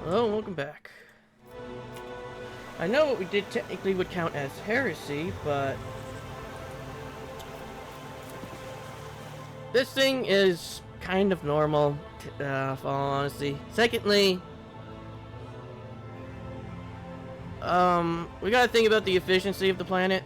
Hello and welcome back. I know what we did technically would count as heresy, but this thing is kind of normal, for all honesty. Secondly, we gotta think about the efficiency of the planet.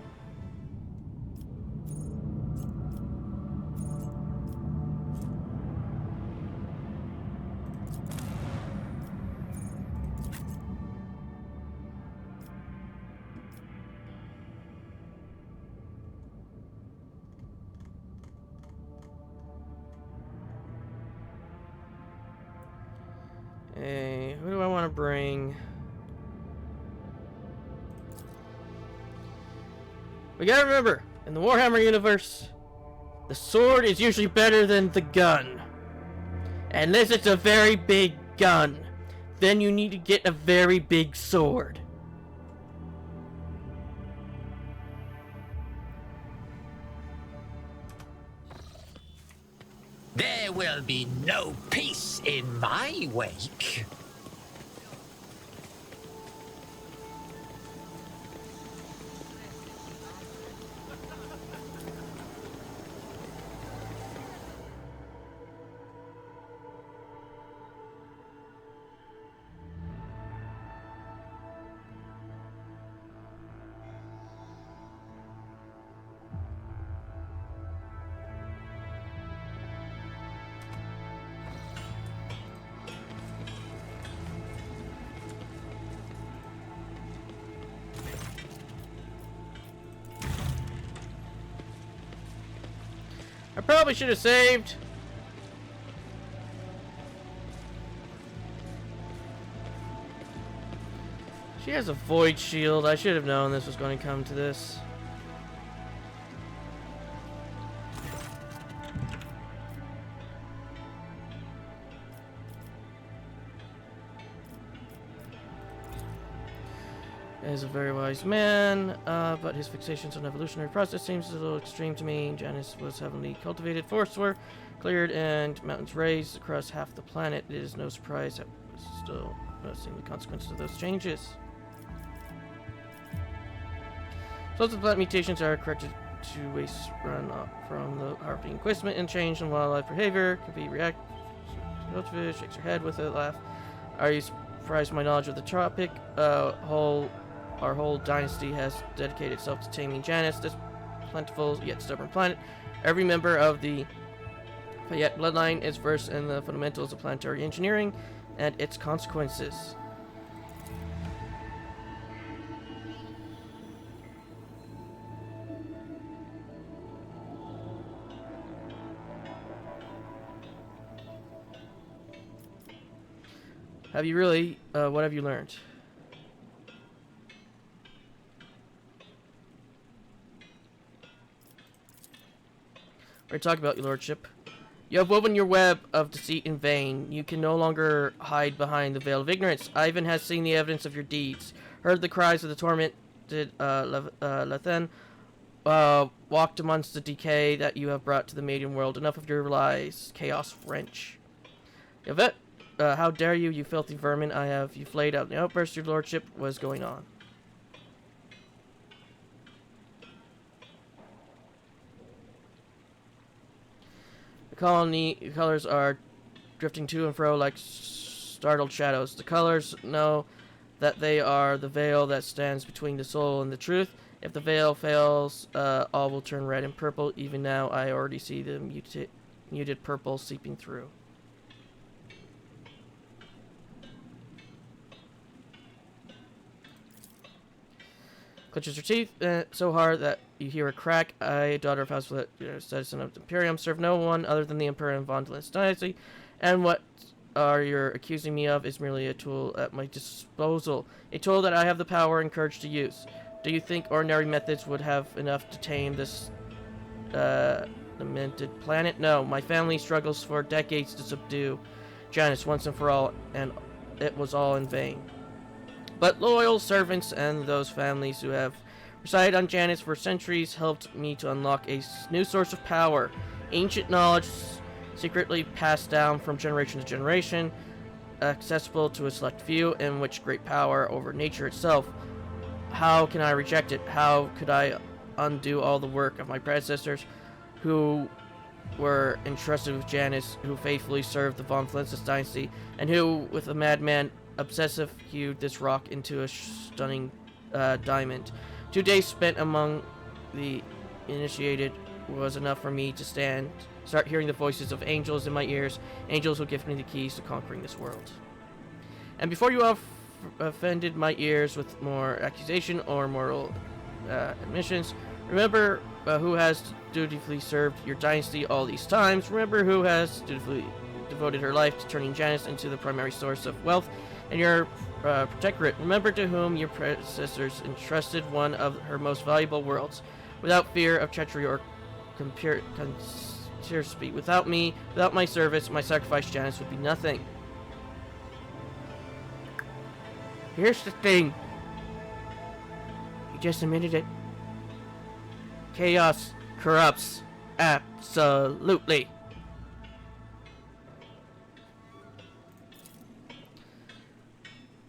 Hey, who do I want to bring? We gotta remember, in the Warhammer universe, the sword is usually better than the gun. Unless it's a very big gun, then you need to get a very big sword. There will be no peace in my wake. I probably should have saved. She has a void shield. I should have known this was going to come to this. Is a very wise man, but his fixations on evolutionary process seems a little extreme to me. Janus was heavily cultivated, forests were cleared, and mountains raised across half the planet. It is no surprise that we're still noticing the consequences of those changes. So the plant mutations are corrected to waste run from the harvesting equipment and change in wildlife behavior. Can be react. Goldfish shakes her head with a laugh. Are you surprised by my knowledge of the topic? Our whole dynasty has dedicated itself to taming Janus, this plentiful yet stubborn planet. Every member of the Fayette bloodline is versed in the fundamentals of planetary engineering and its consequences. Have you really? What have you learned? We're talking about, your lordship. You have woven your web of deceit in vain. You can no longer hide behind the veil of ignorance. Ivan has seen the evidence of your deeds, heard the cries of the tormented Lethen, walked amongst the decay that you have brought to the maiden world. Enough of your lies, chaos wrench. Yvette, how dare you, you filthy vermin! You flayed out the outburst your lordship was going on. The colony colors are drifting to and fro like startled shadows. The colors know that they are the veil that stands between the soul and the truth. If the veil fails, all will turn red and purple. Even now, I already see the muted purple seeping through. Clenches her teeth so hard that you hear a crack. I, daughter of House citizen of the Imperium, serve no one other than the Emperor and Von Valens dynasty, and what you're accusing me of is merely a tool at my disposal, a tool that I have the power and courage to use. Do you think ordinary methods would have enough to tame this lamented planet? No, my family struggles for decades to subdue Janus once and for all, and it was all in vain. But loyal servants and those families who have resided on Janus for centuries helped me to unlock a new source of power. Ancient knowledge secretly passed down from generation to generation. accessible to a select few and which great power over nature itself. How can I reject it? How could I undo all the work of my predecessors who were entrusted with Janus, who faithfully served the von Flensis dynasty, and who, with a madman obsessive, hewed this rock into a stunning diamond. 2 days spent among the initiated was enough for me to start hearing the voices of angels in my ears, angels who give me the keys to conquering this world. And before you have offended my ears with more accusation or moral admissions, remember who has dutifully served your dynasty all these times. Remember who has dutifully devoted her life to turning Janus into the primary source of wealth in your protectorate. Remember to whom your predecessors entrusted one of her most valuable worlds, without fear of treachery or conspiracy. Without me, without my service, my sacrifice Janus would be nothing. Here's the thing. You just admitted it. Chaos corrupts. Absolutely.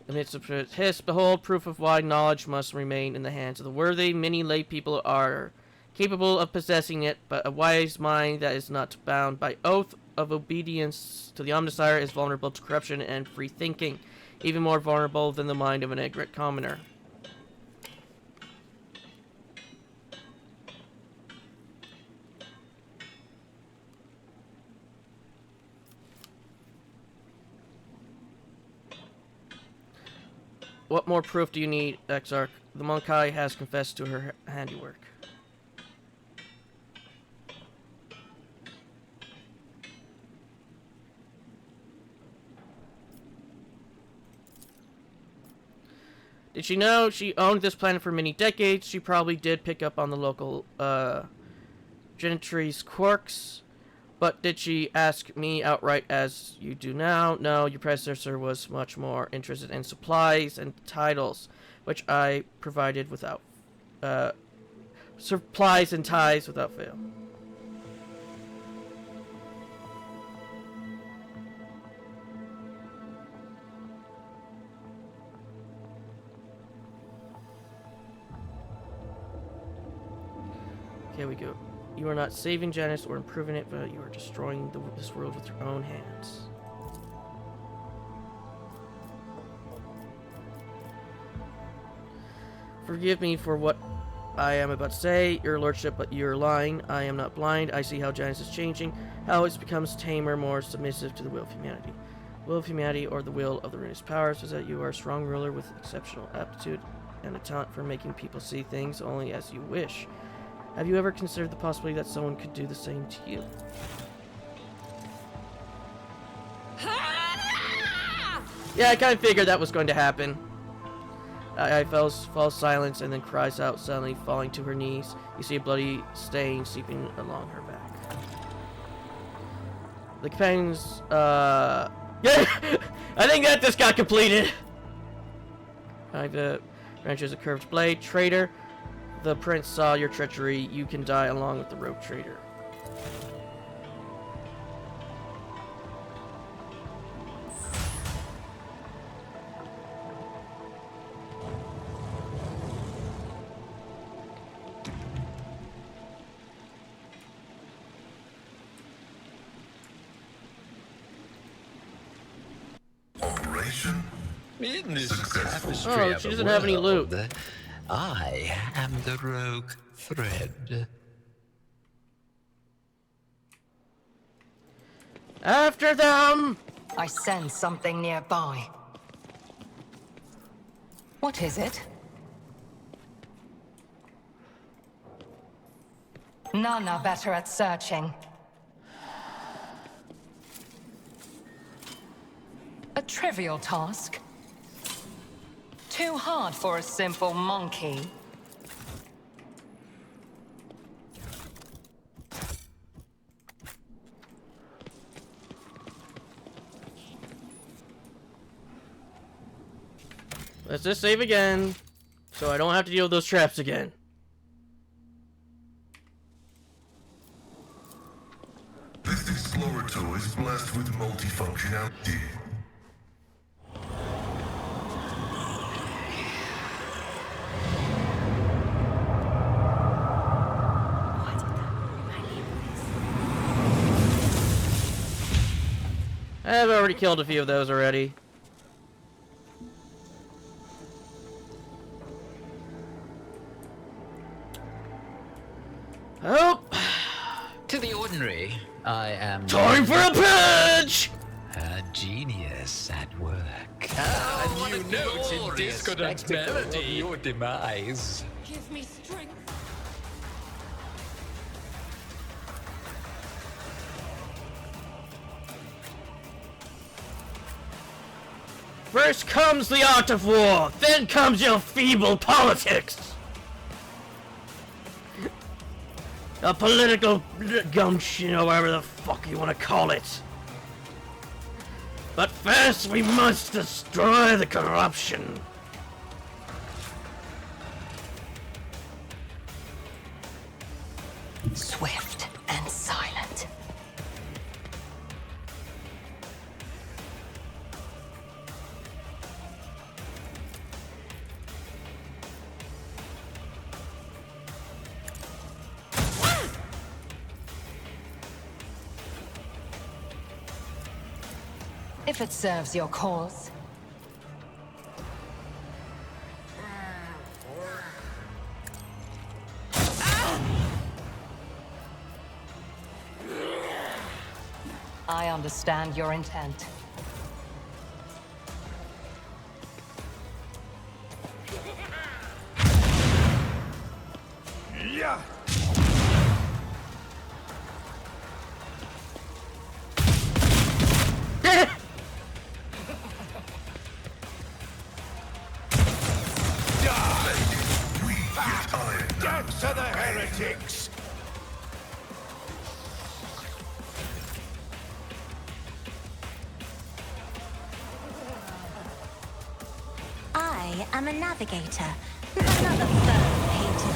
Amidst a hiss, behold, proof of why knowledge must remain in the hands of the worthy. Many lay people are capable of possessing it, but a wise mind that is not bound by oath of obedience to the Omnissiah is vulnerable to corruption and free thinking, even more vulnerable than the mind of an ignorant commoner. What more proof do you need, Exarch? The Monkai has confessed to her handiwork. Did she know she owned this planet for many decades? She probably did pick up on the local gentry's quirks. But did she ask me outright as you do now? No, your predecessor was much more interested in supplies and titles, which I provided without supplies and ties without fail. Here we go. You are not saving Janus or improving it, but you are destroying this world with your own hands. Forgive me for what I am about to say, your lordship, but you're lying. I am not blind. I see how Janus is changing, how it becomes tamer, more submissive to the will of humanity. Will of humanity, or the will of the ruinous powers, is that you are a strong ruler with exceptional aptitude and a talent for making people see things only as you wish. Have you ever considered the possibility that someone could do the same to you? Yeah, I kind of figured that was going to happen. I falls silence and then cries out, suddenly falling to her knees. You see a bloody stain seeping along her back. The companions, yeah, I think that just got completed. Wrenches a curved blade. Traitor. The prince saw your treachery. You can die along with the rogue traitor. Operation. In this Successful. tapestry Oh, of she a doesn't have any loot. world, I am the rogue thread. After them! I sense something nearby. What is it? None are better at searching. A trivial task. Too hard for a simple monkey. Let's just save again, so I don't have to deal with those traps again. This explorator is blessed with multifunctionality. I've already killed a few of those already. Oh! To the ordinary, I am Time for a purge! a genius at work. Oh, A new note in discordant melody. Your demise. Give me strength. First comes the art of war, then comes your feeble politics! A political gumption, or whatever the fuck you want to call it. But first we must destroy the corruption. Swift and silent. If it serves your cause. I understand your intent. Yeah. Death to the heretics! I am a navigator, not a fur-painted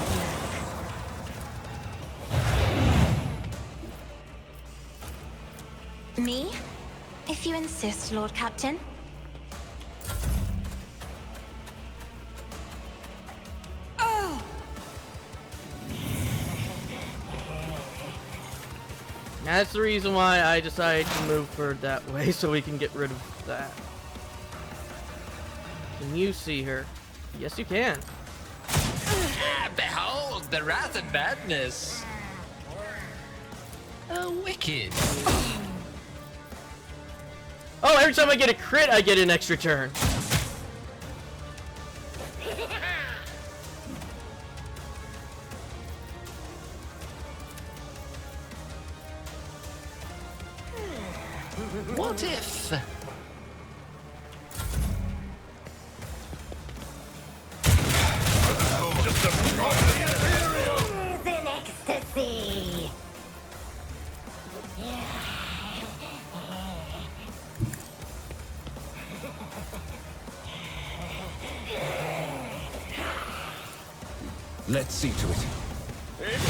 merc. Me? If you insist, Lord Captain. That's the reason why I decided to move forward that way, so we can get rid of that. Can you see her? Yes, you can. Behold the wrath and madness. Wicked. Oh, every time I get a crit, I get an extra turn. What if? Is in ecstasy. Let's see to it.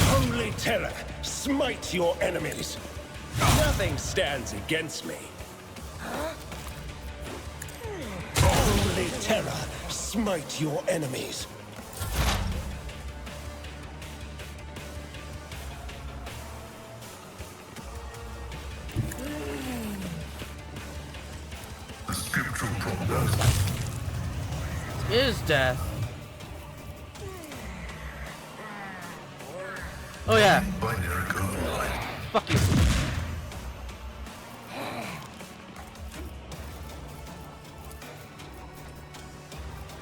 Holy terror, smite your enemies. Nothing stands against me. Holy terror, smite your enemies. The scriptural prognosis. Is death. Oh yeah. Binary code line. Fuck you.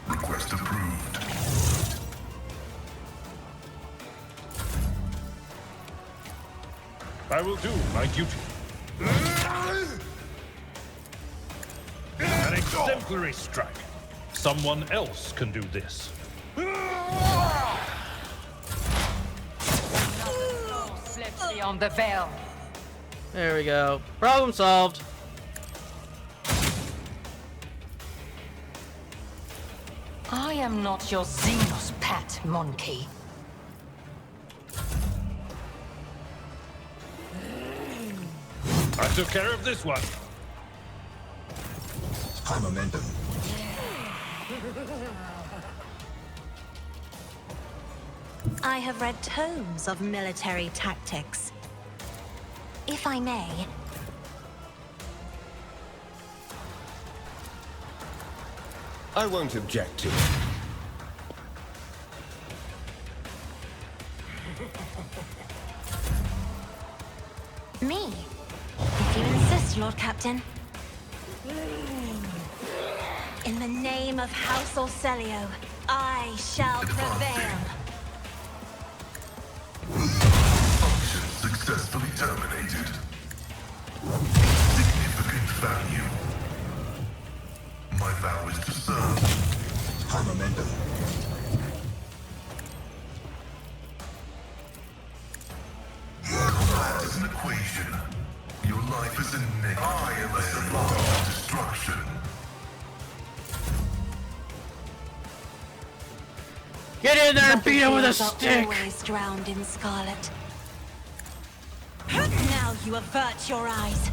Request approved. I will do my duty. An exemplary strike. Someone else can do this. Slips beyond the veil. There we go. Problem solved. I am not your Xenos pet, monkey. I took care of this one. High momentum. I have read tomes of military tactics. If I may, I won't object to it. Me? If you insist, Lord Captain. In the name of House Orselio, I shall prevail. Function successfully terminated. Significant value. My vow is to serve. Armamentum. Combat is an equation. Your life is a negative. I am a symbol of destruction. Get in there and beat him with a Battlefields are stick! always drowned in scarlet. Now you avert your eyes.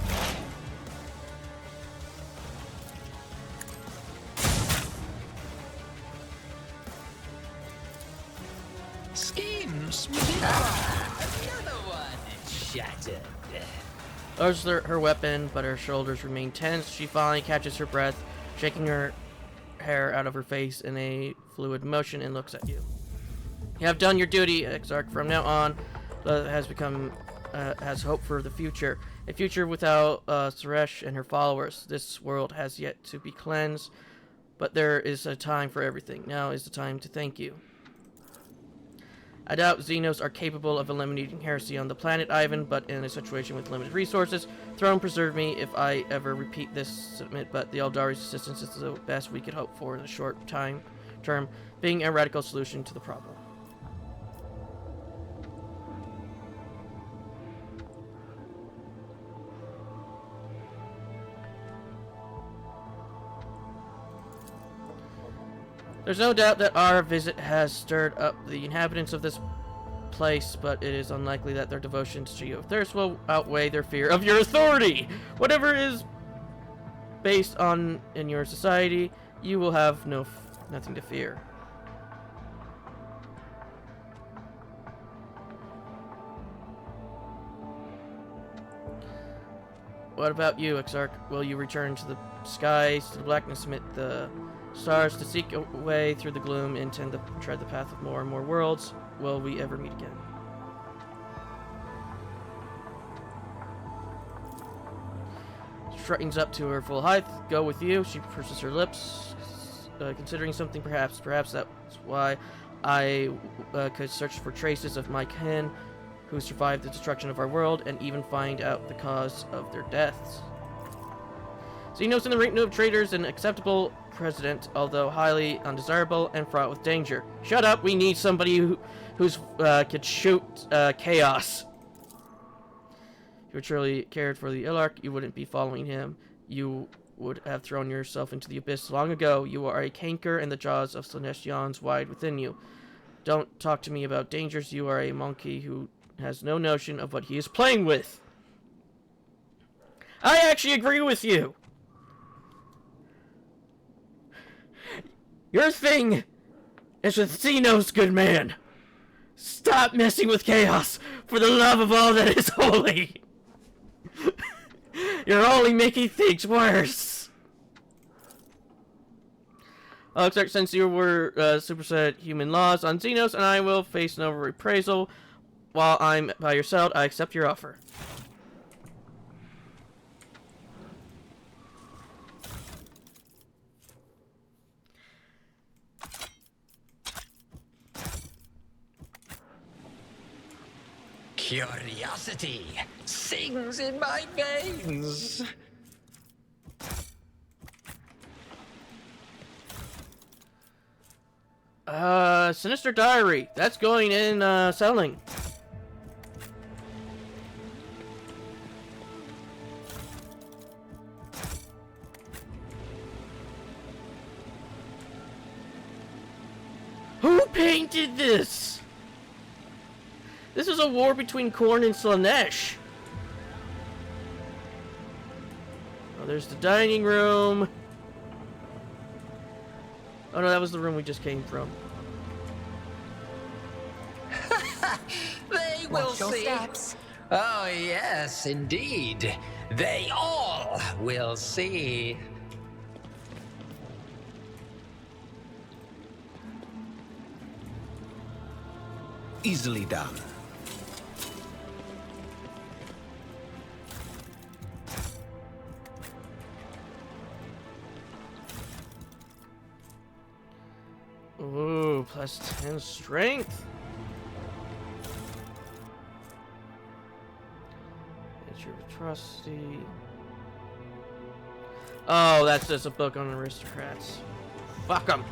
Schemes. Another one shattered. Lowers her weapon, but her shoulders remain tense. She finally catches her breath, shaking her hair out of her face in a fluid motion, and looks at you. You have done your duty, Exarch. From now on, has hope for the future. A future without Suresh and her followers. This world has yet to be cleansed, but there is a time for everything. Now is the time to thank you. I doubt Xenos are capable of eliminating heresy on the planet Ivan, but in a situation with limited resources, Throne preserve me if I ever repeat this statement, but the Eldari's assistance is the best we could hope for in the short term, being a radical solution to the problem. There's no doubt that our visit has stirred up the inhabitants of this place, but it is unlikely that their devotions to your thirst will outweigh their fear of your authority. Whatever is based on in your society, you will have nothing to fear. What about you, Exarch? Will you return to the skies, to the blackness amid the stars, to seek a way through the gloom, intend to tread the path of more and more worlds? Will we ever meet again? Straightens up to her full height. Go with you. She purses her lips, considering something perhaps. Perhaps that's why I could search for traces of my kin who survived the destruction of our world and even find out the cause of their deaths. Xenos in the rank of traitors, an acceptable president, although highly undesirable and fraught with danger. Shut up! We need somebody who's could shoot chaos. If you truly cared for the Illark, you wouldn't be following him. You would have thrown yourself into the abyss long ago. You are a canker, and the jaws of Slanesh yawns wide within you. Don't talk to me about dangers. You are a monkey who has no notion of what he is playing with. I actually agree with you. Your thing is with Xenos, good man. Stop messing with chaos for the love of all that is holy. You're only making things worse. Exarch, since you were superset human laws on Xenos, and I will face no reprisal while I'm by your side, I accept your offer. Curiosity sings in my veins. Sinister Diary. That's going in, selling. Who painted this? This is a war between Khorne and Slanesh. Oh, there's the dining room. Oh no, that was the room we just came from. They will Watch your see. steps. Oh, yes, indeed. They all will see. Easily done. Ooh, plus 10 strength. It's your trusty. Oh, that's just a book on aristocrats. Fuck them.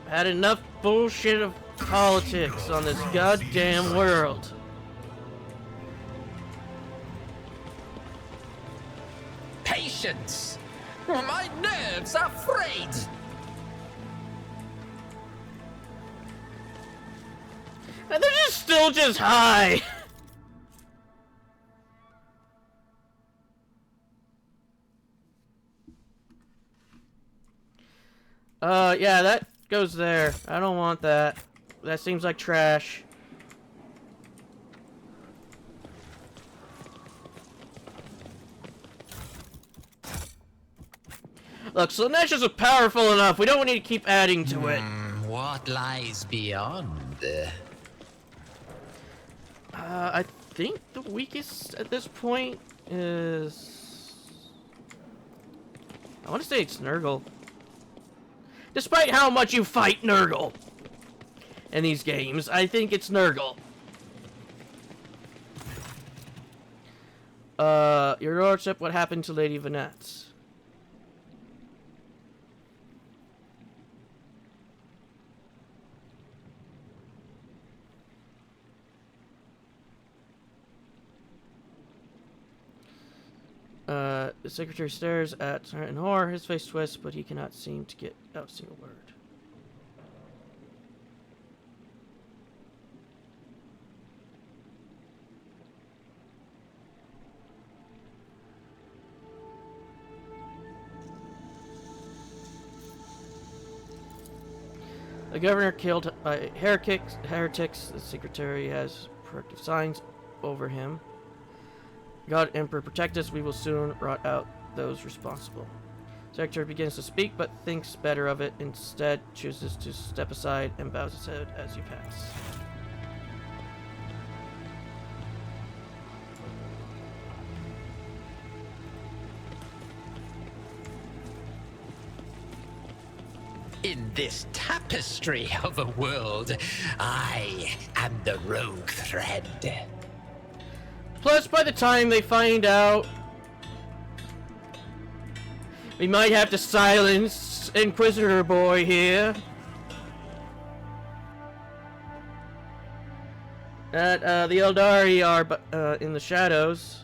Had enough bullshit of politics on this goddamn world. Patience! My nerves are frayed! And they're just still just high. Yeah, that goes there. I don't want that. That seems like trash. Look, Slaanesh is powerful enough. We don't need to keep adding to it. What lies beyond? I think the weakest at this point is... I want to say it's Nurgle. Despite how much you fight Nurgle in these games, I think it's Nurgle. Your Lordship, what happened to Lady Vanette? The secretary stares at her in horror. His face twists, but he cannot seem to get out a single word. The governor killed by heretics. The secretary has corrective signs over him. God, Emperor, protect us. We will soon rot out those responsible. Secretary begins to speak, but thinks better of it. Instead, chooses to step aside and bows his head as you pass. In this tapestry of a world, I am the rogue thread. Plus, by the time they find out, we might have to silence Inquisitor Boy here. That the Eldari are in the shadows.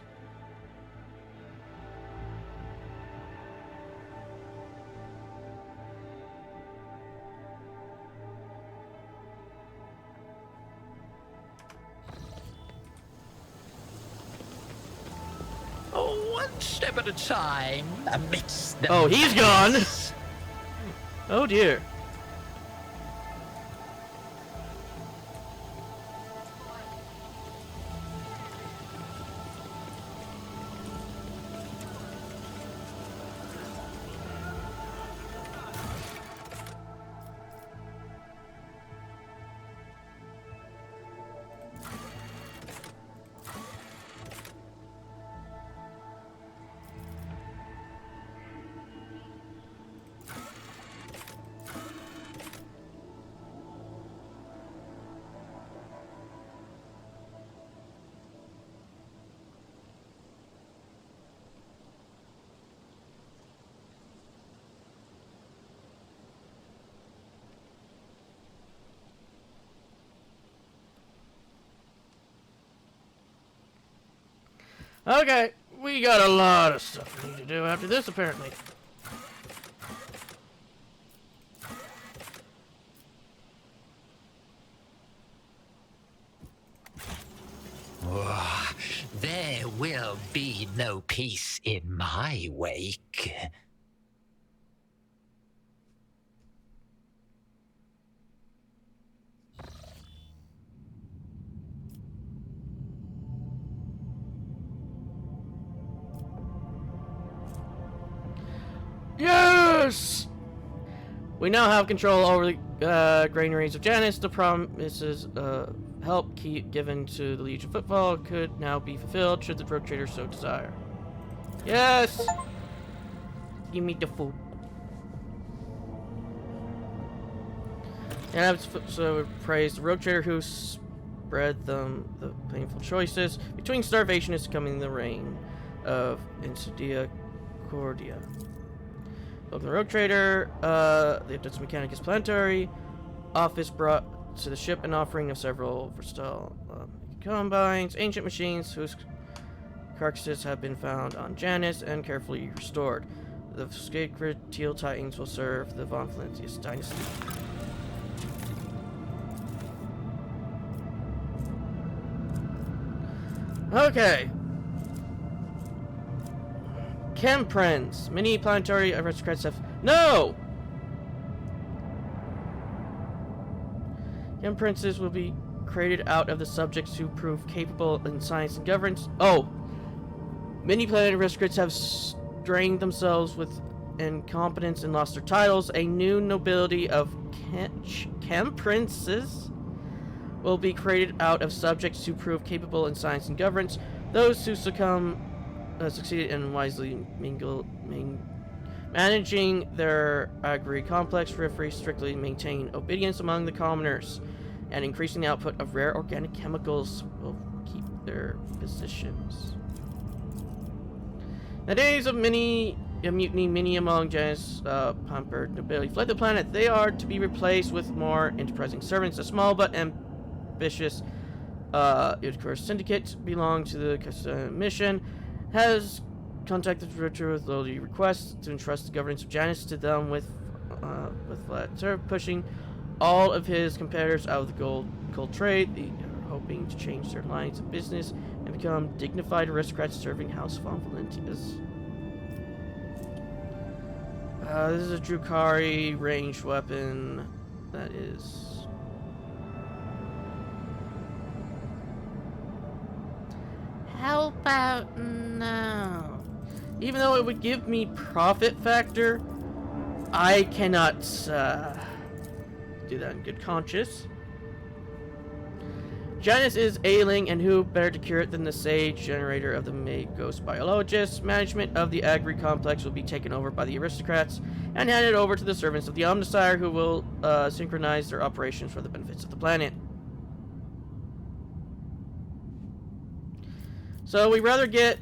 One step at a time, amidst the Oh, he's gone. mess. Oh dear. Okay, we got a lot of stuff we need to do after this, apparently. There will be no peace in my wake. Yes! We now have control over the granaries of Janus. The promises help given to the Legion Footfall could now be fulfilled should the Rogue Trader so desire. Yes! Give me the food. And I've so praised the Rogue Trader who spread them the painful choices between starvation and succumbing the reign of Insidia Cordia. Welcome the Rogue Trader. The Adeptus Mechanicus Planetary office brought to the ship an offering of several versatile combines, ancient machines whose carcasses have been found on Janus and carefully restored. The sacred Teal Titans will serve the Von Flentius dynasty. Okay. Chemprens. Many planetary aristocrats have... No! Chemprenses will be created out of the subjects who prove capable in science and governance. Oh! Many planetary aristocrats have strained themselves with incompetence and lost their titles. A new nobility of Chemprenses will be created out of subjects who prove capable in science and governance. Those who succeeded in wisely managing their agri complex periphery strictly maintain obedience among the commoners, and increasing the output of rare organic chemicals will keep their positions. The days of mutiny, many among Janus pampered nobility fled the planet. They are to be replaced with more enterprising servants. A small but ambitious syndicate belong to the mission has contacted Richard with loyalty requests to entrust the governance of Janus to them with Vlad, pushing all of his competitors out of the gold trade. They are hoping to change their lines of business and become dignified aristocrats serving House Von Valentius. This is a Drukari ranged weapon that is... How about no? Even though it would give me profit factor, I cannot do that in good conscience. Janus is ailing, and who better to cure it than the sage generator of the ghost biologists? Management of the agri complex will be taken over by the aristocrats and handed over to the servants of the Omnissiah, who will synchronize their operations for the benefits of the planet. So we rather get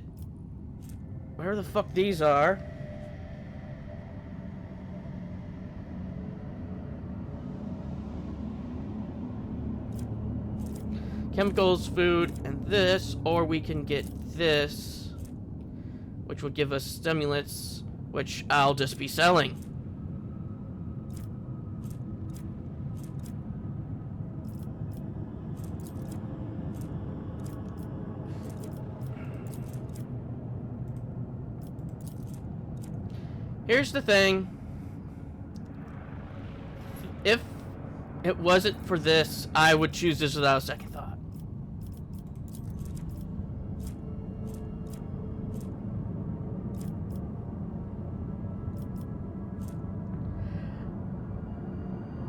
whatever the fuck these are. Chemicals, food, and this, or we can get this, which will give us stimulants, which I'll just be selling. Here's the thing. If it wasn't for this, I would choose this without a second thought.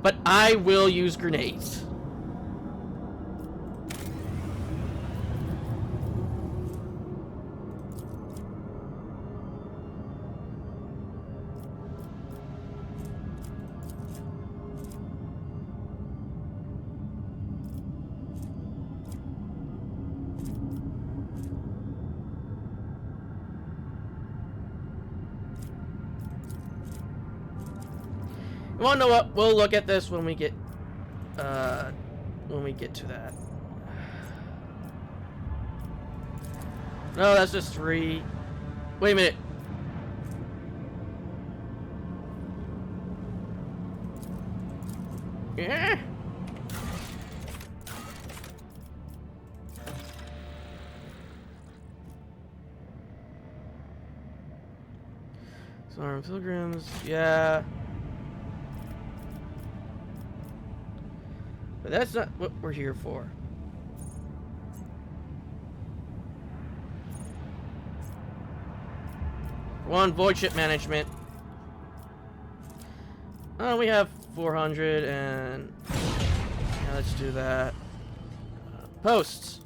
But I will use grenades. You wanna know what? We'll look at this when we get to that. No, that's just 3. Wait a minute. Yeah. Sorry, pilgrims. Yeah. But that's not what we're here for. One, void ship management. Oh, we have 400 and... Yeah, let's do that. Posts.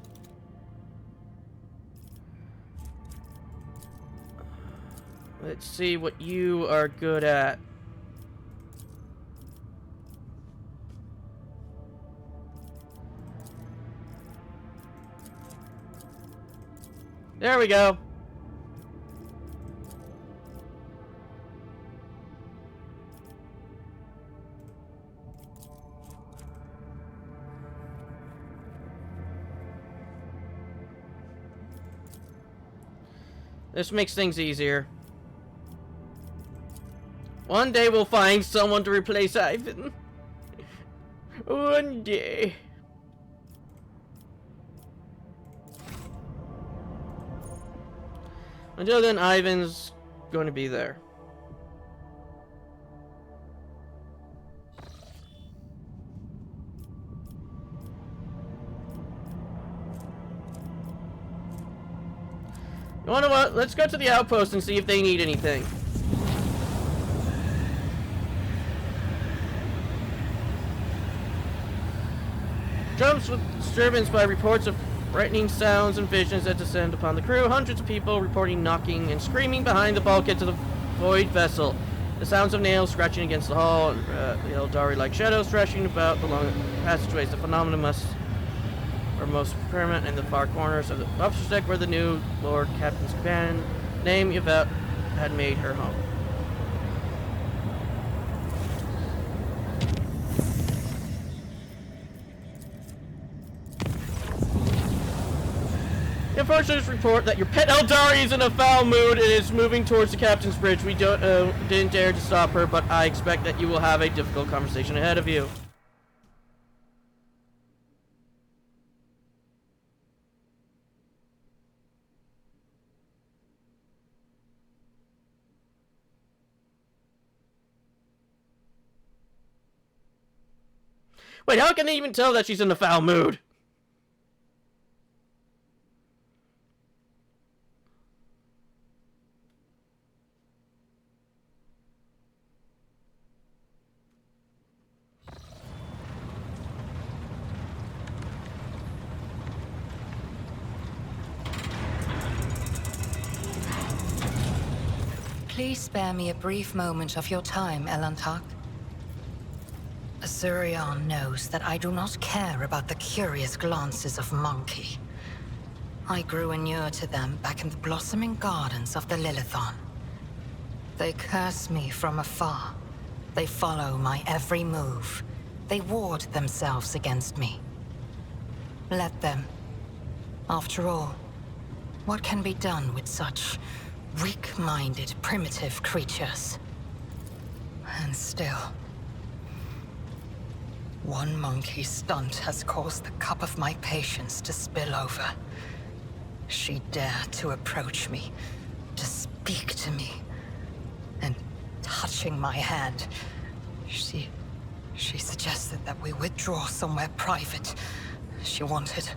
Let's see what you are good at. There we go. This makes things easier. One day we'll find someone to replace Ivan. One day. Until then, Ivan's going to be there. You wanna what? Let's go to the outpost and see if they need anything. Drums with disturbance by reports of frightening sounds and visions that descend upon the crew. Hundreds of people reporting knocking and screaming behind the bulkheads of the void vessel. The sounds of nails scratching against the hull and the Eldari-like shadows thrashing about the long passageways. The phenomenon are most permanent in the far corners of the officer's deck where the new Lord Captain's companion, named Yvette, had made her home. The unfortunate report that your pet Eldari is in a foul mood and is moving towards the captain's bridge. We didn't dare to stop her, but I expect that you will have a difficult conversation ahead of you. Wait, how can they even tell that she's in a foul mood? Please spare me a brief moment of your time, Elantak. Azurion knows that I do not care about the curious glances of Monkey. I grew inured to them back in the blossoming gardens of the Lilithon. They curse me from afar. They follow my every move. They ward themselves against me. Let them. After all, what can be done with such weak-minded, primitive creatures? And still, one monkey stunt has caused the cup of my patience to spill over. She dared to approach me, to speak to me, and touching my hand, she suggested that we withdraw somewhere private. She wanted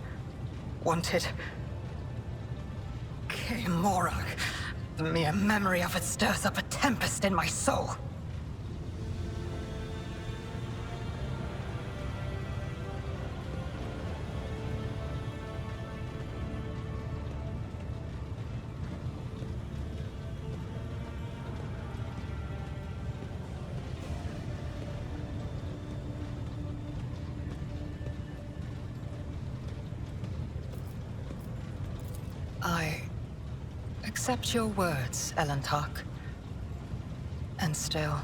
Morak. The mere memory of it stirs up a tempest in my soul. I accept your words, Elantak. And still,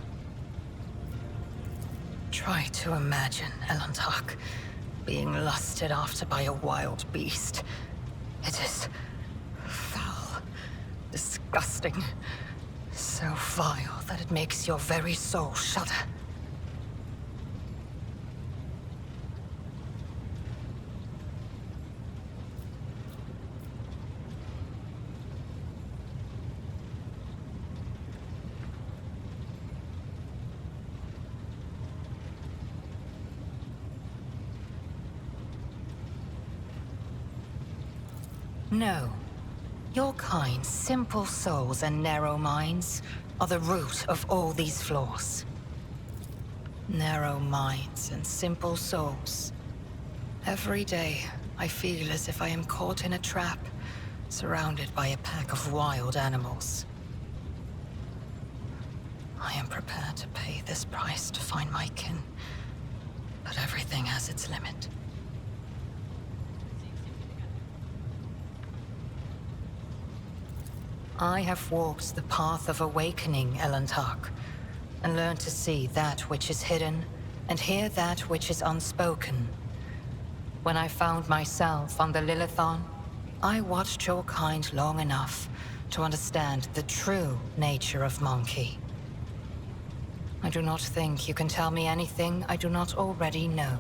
try to imagine, Elantak, being lusted after by a wild beast. It is foul, disgusting, so vile that it makes your very soul shudder. No. Your kind, simple souls and narrow minds are the root of all these flaws. Narrow minds and simple souls. Every day, I feel as if I am caught in a trap, surrounded by a pack of wild animals. I am prepared to pay this price to find my kin, but everything has its limit. I have walked the path of awakening, Elantark, and learned to see that which is hidden and hear that which is unspoken. When I found myself on the Lilithon, I watched your kind long enough to understand the true nature of Monkey. I do not think you can tell me anything I do not already know.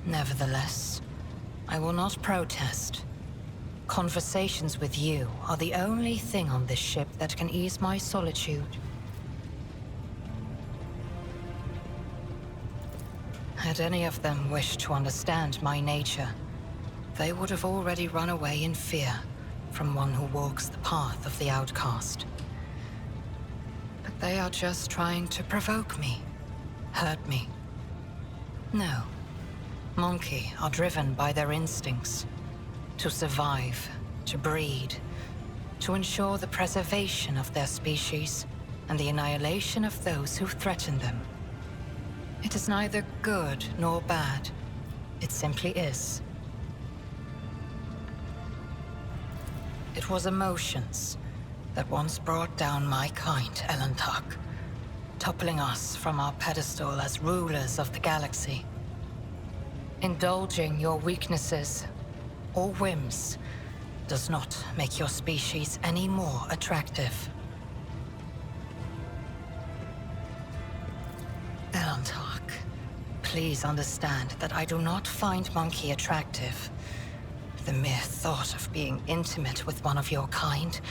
Nevertheless, I will not protest. Conversations with you are the only thing on this ship that can ease my solitude. Had any of them wished to understand my nature, they would have already run away in fear from one who walks the path of the outcast. But they are just trying to provoke me, hurt me. No. Monkey are driven by their instincts. To survive, to breed, to ensure the preservation of their species and the annihilation of those who threaten them. It is neither good nor bad. It simply is. It was emotions that once brought down my kind, Elantark, toppling us from our pedestal as rulers of the galaxy. Indulging your weaknesses or whims does not make your species any more attractive. Elantark, please understand that I do not find Monkey attractive. The mere thought of being intimate with one of your kind.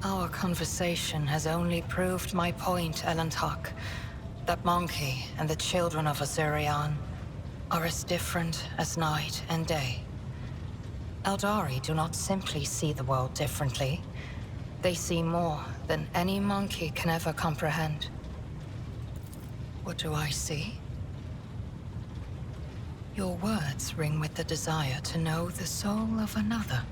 Our conversation has only proved my point, Elantark, that Monkey and the children of Azurian are as different as night and day. Eldari do not simply see the world differently. They see more than any monkey can ever comprehend. What do I see? Your words ring with the desire to know the soul of another.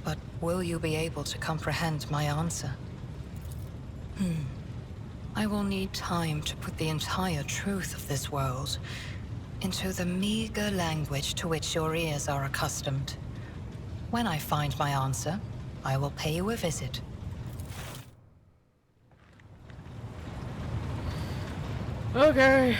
But will you be able to comprehend my answer? I will need time to put the entire truth of this world into the meager language to which your ears are accustomed. When I find my answer, I will pay you a visit. Okay.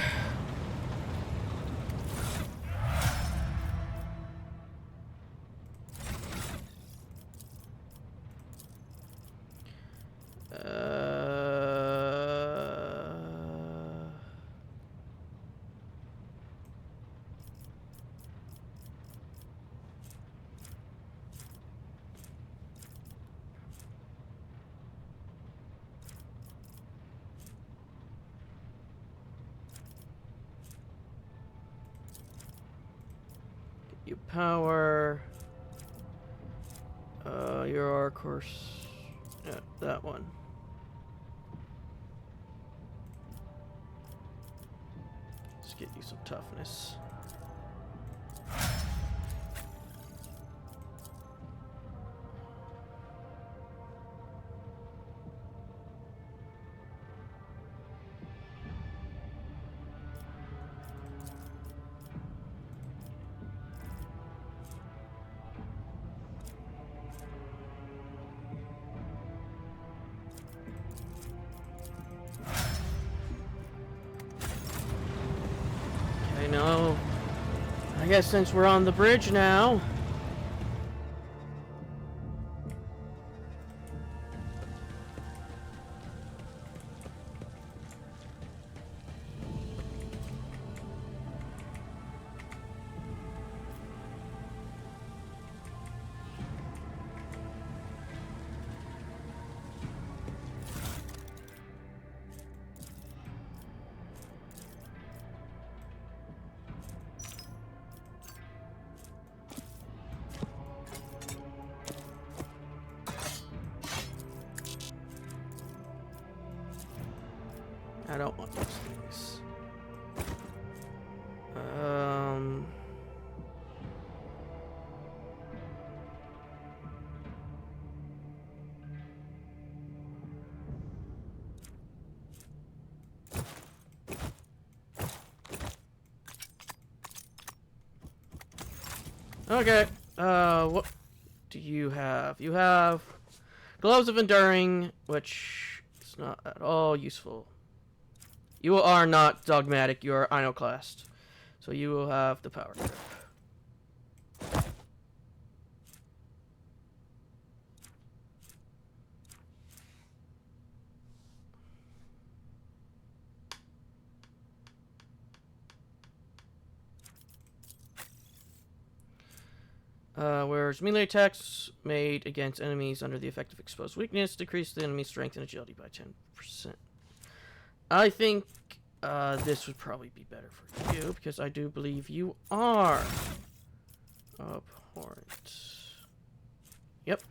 You power. Your course. Yeah, that one. Let's get you some toughness. Okay, now, I guess since we're on the bridge now, I don't want those things. Okay. What do you have? You have Gloves of Enduring, which is not at all useful. You are not dogmatic, you are iconoclast. So you will have the power grip. Whereas melee attacks made against enemies under the effect of exposed weakness decrease the enemy's strength and agility by 10%. I think this would probably be better for you, because I do believe you are abhorrent. Yep.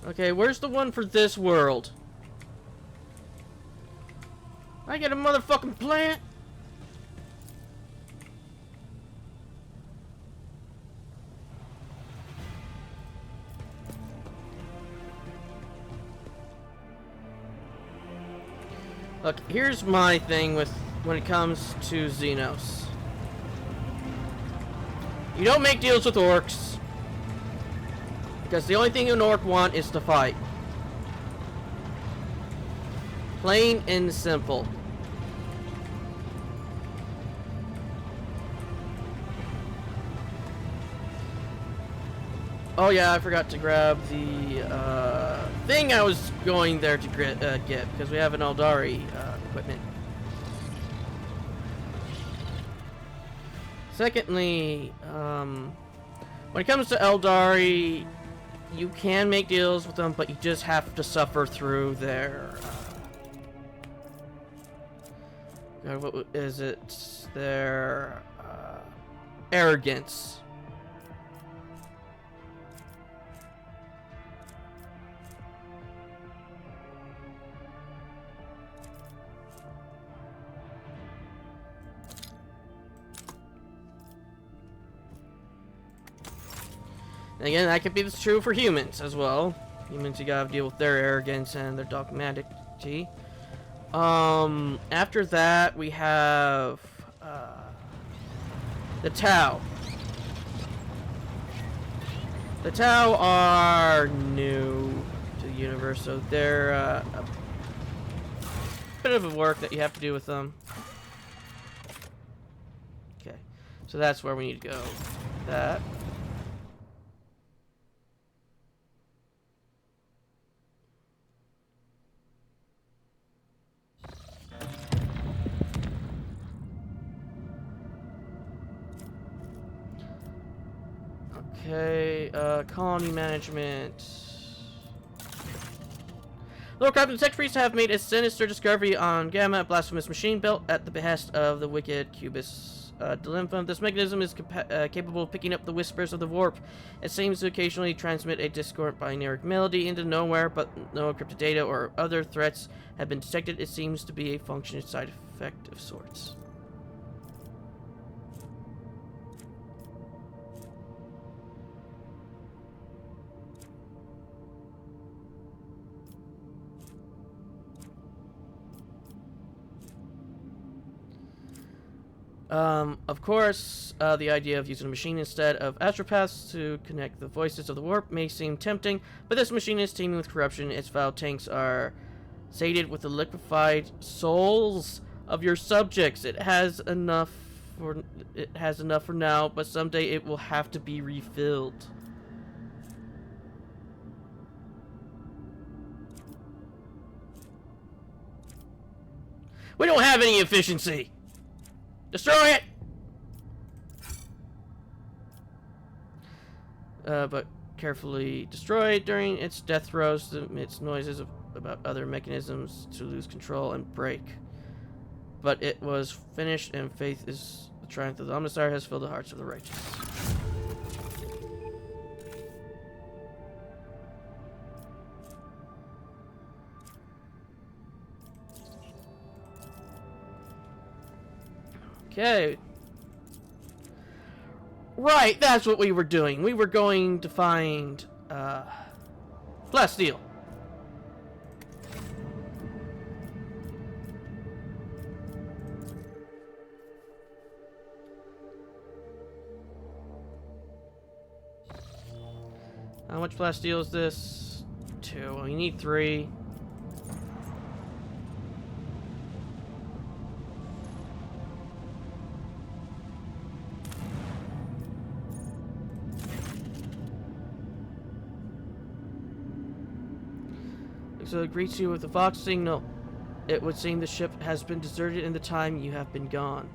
Okay, where's the one for this world? I get a motherfucking plant? Look, here's my thing with when it comes to Xenos. You don't make deals with orcs, because the only thing an orc want is to fight. Plain and simple. Oh yeah, I forgot to grab the thing I was going there to get, because we have an Eldari equipment. Secondly, when it comes to Eldari, you can make deals with them, but you just have to suffer through their what is it? Their arrogance. And again, that could be true for humans as well. Humans, you gotta deal with their arrogance and their dogmaticity. After that, we have the Tau. The Tau are new to the universe, so they're a bit of a work that you have to do with them. Okay, so that's where we need to go. That. Okay, colony management. Lord Captain, the Tech Priests have made a sinister discovery on Gamma, a blasphemous machine built at the behest of the wicked Cubis Dilemma. This mechanism is capable of picking up the whispers of the warp. It seems to occasionally transmit a discordant binary melody into nowhere, but no encrypted data or other threats have been detected. It seems to be a functional side effect of sorts. Of course, the idea of using a machine instead of astropaths to connect the voices of the warp may seem tempting, but this machine is teeming with corruption. Its foul tanks are sated with the liquefied souls of your subjects. It has enough for now, but someday it will have to be refilled. We don't have any efficiency. Destroy it! but carefully destroyed. During its death throes, emits noises about other mechanisms to lose control and break. But it was finished, and faith is the triumph of the Omnissiah has filled the hearts of the righteous. Okay. Right, that's what we were doing. We were going to find, Plasteel. How much Plasteel is this? 2. We need 3. So it greets you with a Vox signal. It would seem the ship has been deserted in the time you have been gone.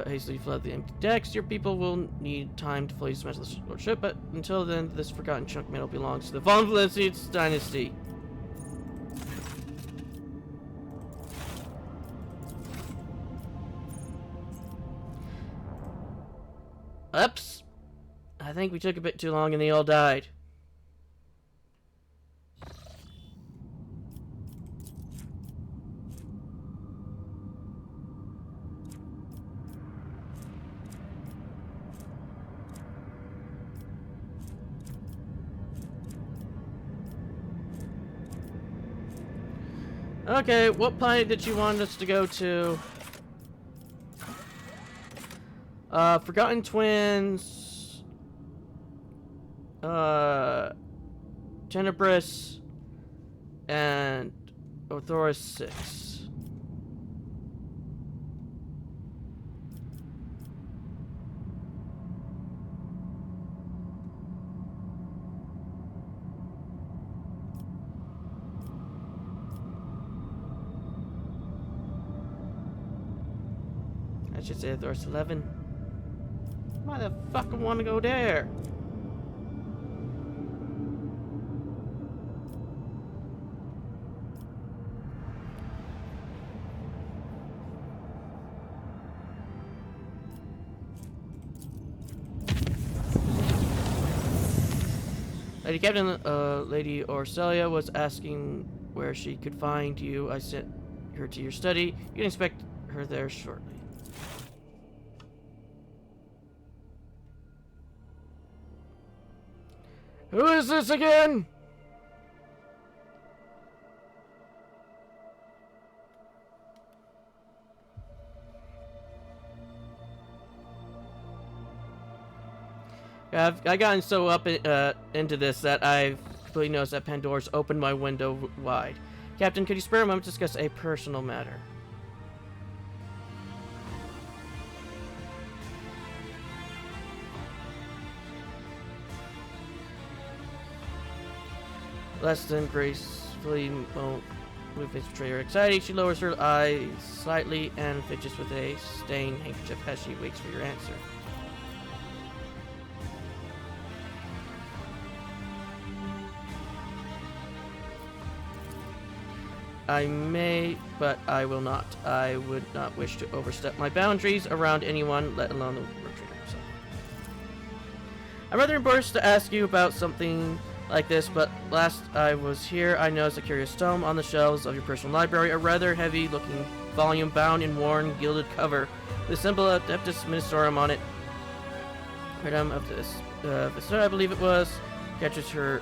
Hastily flood the empty decks. Your people will need time to fully dismantle the ship, but until then, this forgotten chunk metal belongs to the Von Valencia's dynasty. Oops. I think we took a bit too long and they all died. Okay, what planet did you want us to go to? Forgotten Twins. Tenebris. And Othorus 6. I should say Othorus 11. Why the fuck I want to go there? Lady Captain, Lady Orcelia was asking where she could find you. I sent her to your study. You can expect her there shortly. Who is this again? I've gotten so up into this that I've completely noticed that Pandora's opened my window wide. Captain, could you spare a moment to discuss a personal matter? Less than gracefully movements betray her anxiety. She lowers her eyes slightly and fidgets with a stained handkerchief as she waits for your answer. I may, but I will not. I would not wish to overstep my boundaries around anyone, let alone the retreater himself. I'm rather embarrassed to ask you about something like this, but last I was here, I noticed a curious tome on the shelves of your personal library, a rather heavy-looking volume bound in worn, gilded cover, with the symbol Adeptus Ministorum on it. Item of this, I believe it was, catches her,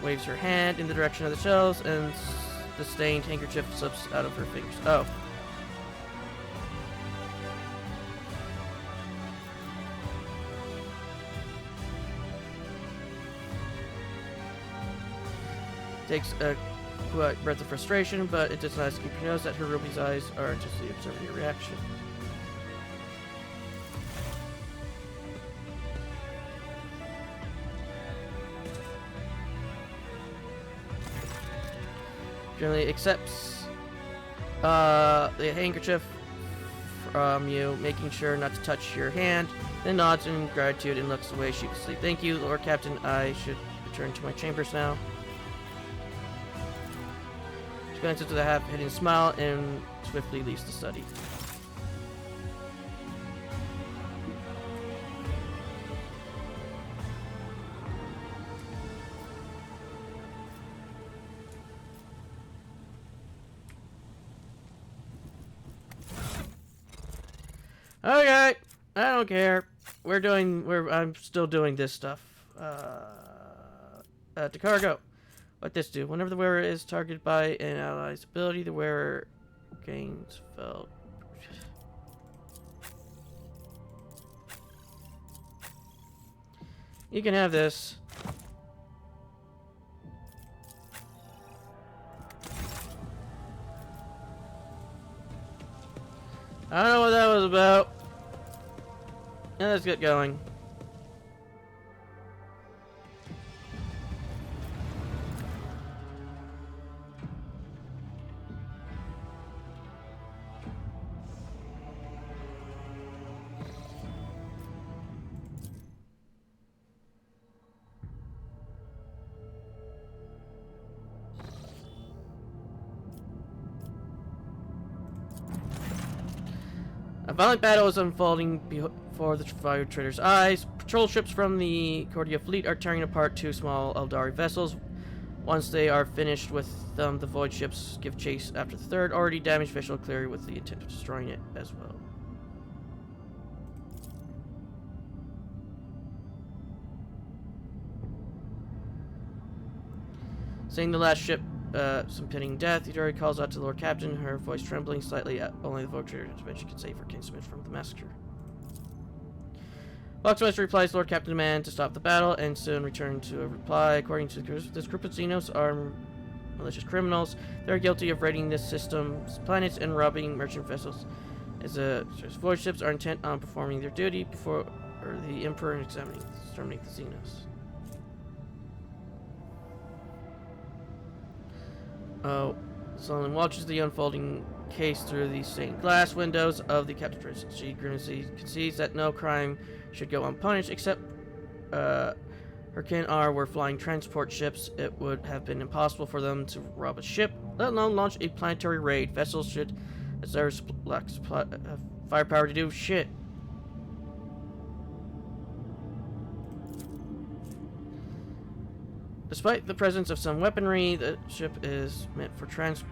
waves her hand in the direction of the shelves, and the stained handkerchief slips out of her fingers. Oh. Takes a quiet breath of frustration, but it does not escape your nose that her ruby's eyes are intensely observing your reaction. Generally accepts the handkerchief from you, making sure not to touch your hand, then nods in gratitude and looks away sheepishly. Thank you, Lord Captain. I should return to my chambers now. She glances with a half-hidden smile and swiftly leaves the study. Okay, I don't care. I'm still doing this stuff. To cargo. What this do? Whenever the wearer is targeted by an ally's ability, the wearer gains felt. You can have this. I don't know what that was about. Let's get going. A violent battle is unfolding before the fire trader's eyes. Patrol ships from the Cordia fleet are tearing apart two small Eldari vessels. Once they are finished with them, the Void ships give chase after the third, already damaged vessel, clearly with the intent of destroying it as well. Seeing the last ship, some pinning death, Yudori calls out to the Lord Captain, her voice trembling slightly. Only the Void Trader intervention can save her kinsman from the massacre. Boxmaster replies, Lord Captain demand to stop the battle, and soon return to a reply. According to this group of Xenos are malicious criminals. They are guilty of raiding this system's planets and robbing merchant vessels. As Void ships are intent on performing their duty before the Emperor and exterminate the Xenos. Solomon watches the unfolding case through the stained glass windows of the captive prison. She grimly concedes that no crime should go unpunished, except her kin were flying transport ships. It would have been impossible for them to rob a ship, let alone launch a planetary raid. Vessels should exert firepower to do shit. Despite the presence of some weaponry, the ship is meant for transportation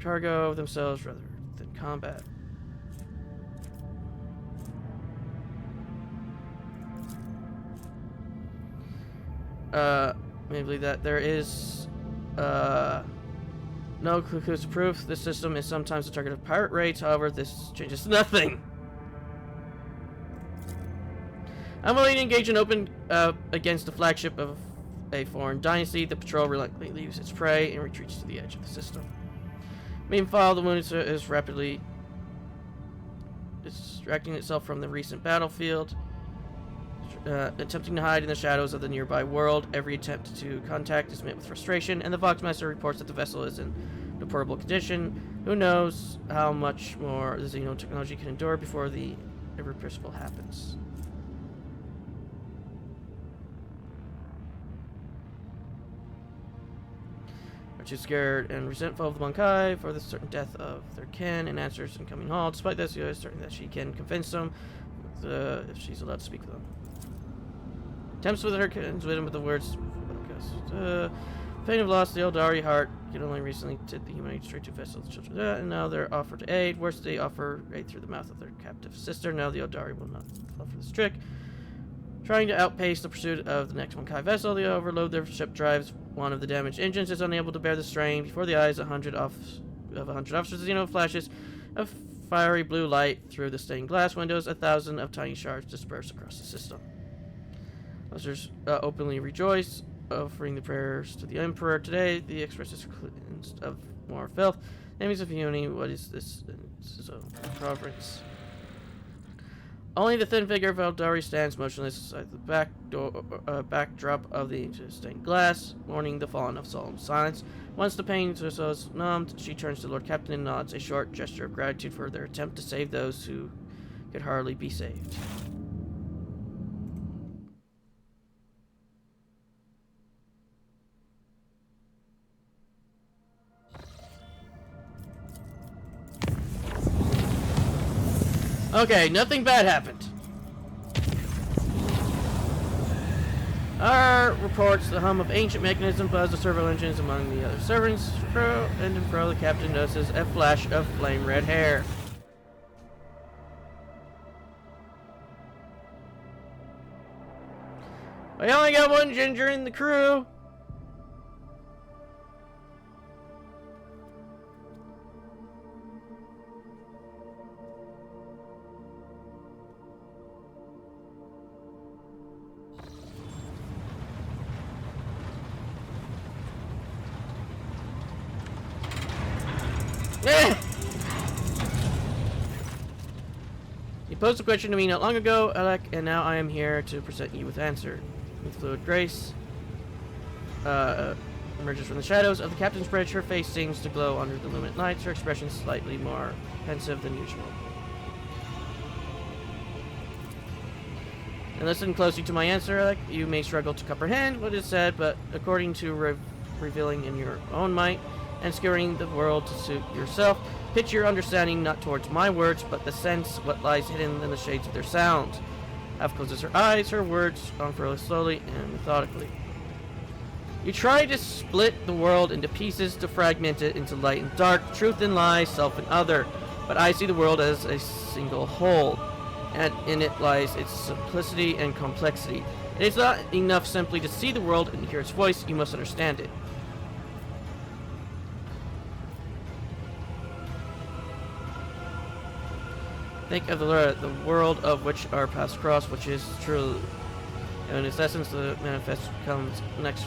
cargo themselves rather than combat. Maybe that there is no conclusive proof. This system is sometimes the target of pirate raids. However, this changes nothing. I'm willing to engage in open against the flagship of a foreign dynasty. The patrol reluctantly leaves its prey and retreats to the edge of the system. Meanwhile, the wounded is rapidly distracting itself from the recent battlefield, attempting to hide in the shadows of the nearby world. Every attempt to contact is met with frustration, and the Voxmaster reports that the vessel is in deplorable condition. Who knows how much more the Xeno technology can endure before the irreversible happens. Are too scared and resentful of the Bankai for the certain death of their kin and answers incoming hall. Despite this, she is certain that she can convince them if she's allowed to speak with them. Attempts with her kin's wisdom with the words, pain of loss, the Eldari heart could only recently tip the humanity straight to vessels, children, and now they're offered to aid. Worse, they offer aid through the mouth of their captive sister. Now the Eldari will not fall for this trick. Trying to outpace the pursuit of the next Bankai vessel, they overload their ship drives. One of the damaged engines is unable to bear the strain. Before the eyes of 100 officers, Xeno flashes a fiery blue light through the stained glass windows. 1,000 of tiny shards disperse across the system. Officers openly rejoice, offering the prayers to the Emperor. Today, the Express is cleansed of more filth. Enemies of humanity, what is this? This is a province. Only the thin figure of Eldari stands motionless beside the backdrop of the stained glass, mourning the fallen of solemn silence. Once the pain is numbed, she turns to Lord Captain and nods, a short gesture of gratitude for their attempt to save those who could hardly be saved. Okay, nothing bad happened. Our reports the hum of ancient mechanism buzz the servo engines among the other servants. And in front of the captain notices a flash of flame red hair. I only got one ginger in the crew. You posed a question to me not long ago, Alec, and now I am here to present you with answer. With fluid grace, emerges from the shadows of the captain's bridge. Her face seems to glow under the luminant lights, her expression slightly more pensive than usual. And listen closely to my answer, Alec. You may struggle to comprehend what is said, but according to revealing in your own might and skewering the world to suit yourself, pitch your understanding not towards my words, but the sense what lies hidden in the shades of their sound. Half closes her eyes, her words unfurl slowly and methodically. You try to split the world into pieces, to fragment it into light and dark, truth and lie, self and other. But I see the world as a single whole, and in it lies its simplicity and complexity. It is not enough simply to see the world and hear its voice, you must understand it. Think of the world of which our paths cross, which is true. And in its essence, the manifest comes next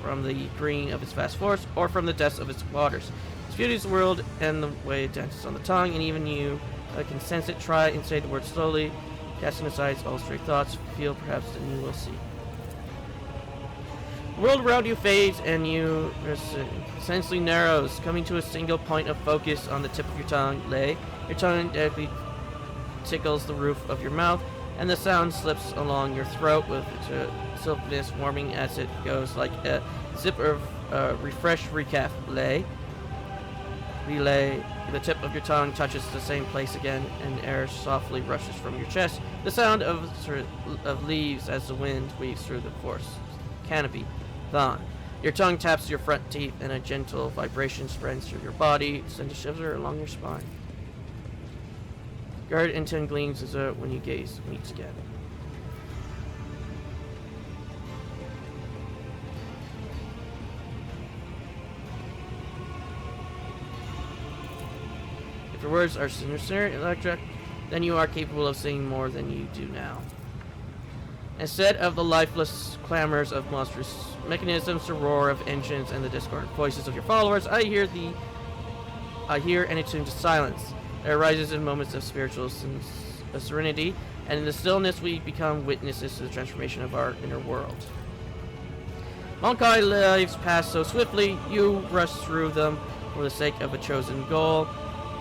from the green of its vast forest, or from the depths of its waters. Its beauty is the world, and the way it dances on the tongue, and even you can sense it. Try and say the word slowly, casting aside all stray thoughts. Feel perhaps, then you will see. The world around you fades, and you essentially narrows, coming to a single point of focus on the tip of your tongue. Your tongue delicately tickles the roof of your mouth, and the sound slips along your throat with silkiness warming as it goes, like a zip of refresh recap. Relay. The tip of your tongue touches the same place again, and air softly rushes from your chest. The sound of leaves as the wind weaves through the forest canopy. Thon. Your tongue taps your front teeth, and a gentle vibration spreads through your body, sends a shiver along your spine. Guard and 10 gleams as when you gaze meets again. If your words are sinister and electric, then you are capable of seeing more than you do now. Instead of the lifeless clamors of monstrous mechanisms, the roar of engines, and the discordant voices of your followers, I hear and attune to silence. It arises in moments of spiritual serenity, and in the stillness we become witnesses to the transformation of our inner world. Monkai lives pass so swiftly, you rush through them for the sake of a chosen goal,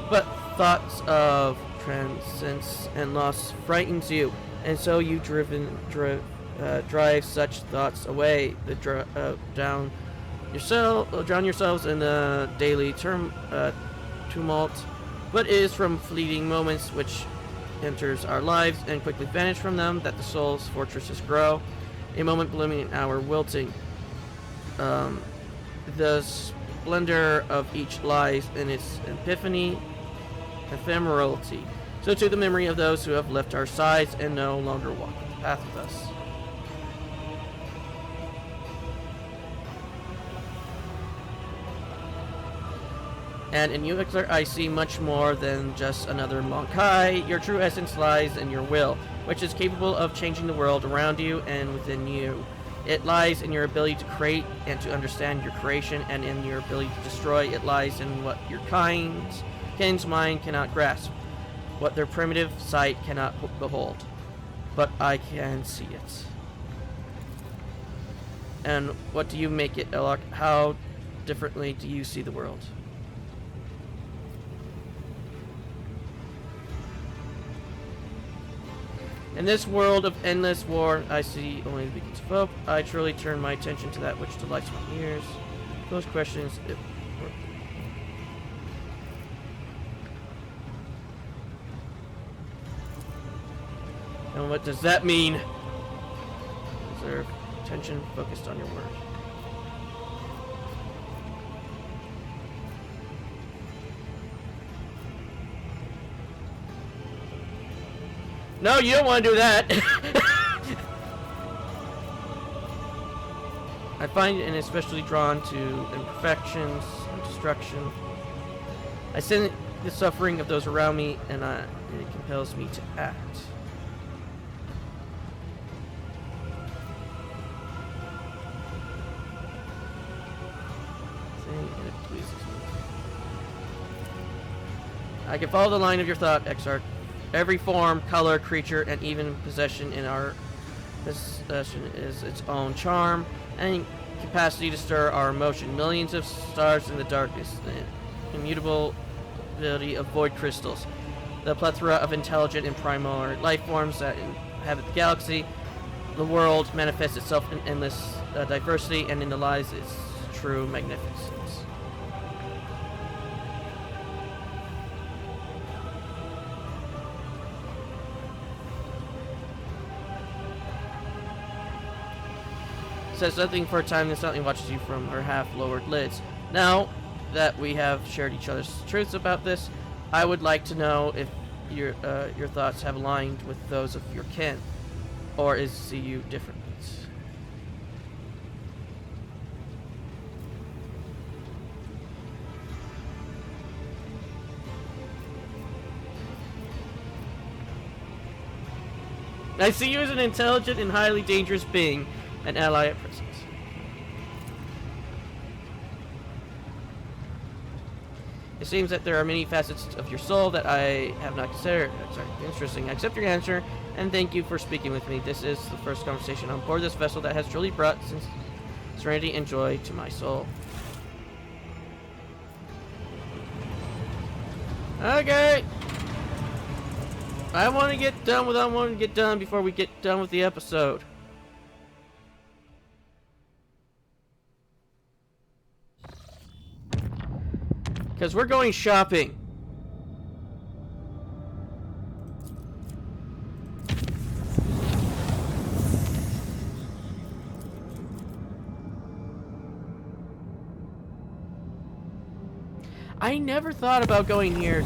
but thoughts of transcendence and loss frightens you, and so you drive such thoughts away, drown yourselves in the daily tumult. But it is from fleeting moments which enters our lives and quickly vanish from them that the soul's fortresses grow. A moment blooming, an hour wilting. The splendor of each lies in its ephemerality. So too the memory of those who have left our sides and no longer walk the path with us. And in you, Ixler, I see much more than just another Monkai. Your true essence lies in your will, which is capable of changing the world around you and within you. It lies in your ability to create and to understand your creation, and in your ability to destroy. It lies in what your kind's mind cannot grasp. what their primitive sight cannot behold, but I can see it. And what do you make it, Elok? How differently do you see the world? In this world of endless war, I see only the beacons of hope. I truly turn my attention to that which delights my ears. Those questions, and what does that mean? Reserve attention focused on your word. No, you don't want to do that. I find and especially drawn to imperfections and destruction. I sense the suffering of those around me, and it compels me to act. And it pleases me. I can follow the line of your thought, Exarch. Every form, color, creature, and even possession in our possession is its own charm and capacity to stir our emotion. Millions of stars in the darkness, the immutable ability of void crystals, the plethora of intelligent and primal life forms that inhabit the galaxy. The world manifests itself in endless diversity, and in the lies its true magnificence. Says nothing for a time, then suddenly watches you from her half-lowered lids. Now that we have shared each other's truths about this, I would like to know if your thoughts have aligned with those of your kin, or see you differently. I see you as an intelligent and highly dangerous being, an ally at present. It seems that there are many facets of your soul that I have not considered. Sorry, interesting. I accept your answer, and thank you for speaking with me. This is the first conversation on board this vessel that has truly brought serenity and joy to my soul. Okay. I want to get done with what I want to get done before we get done with the episode. Because we're going shopping. I never thought about going here.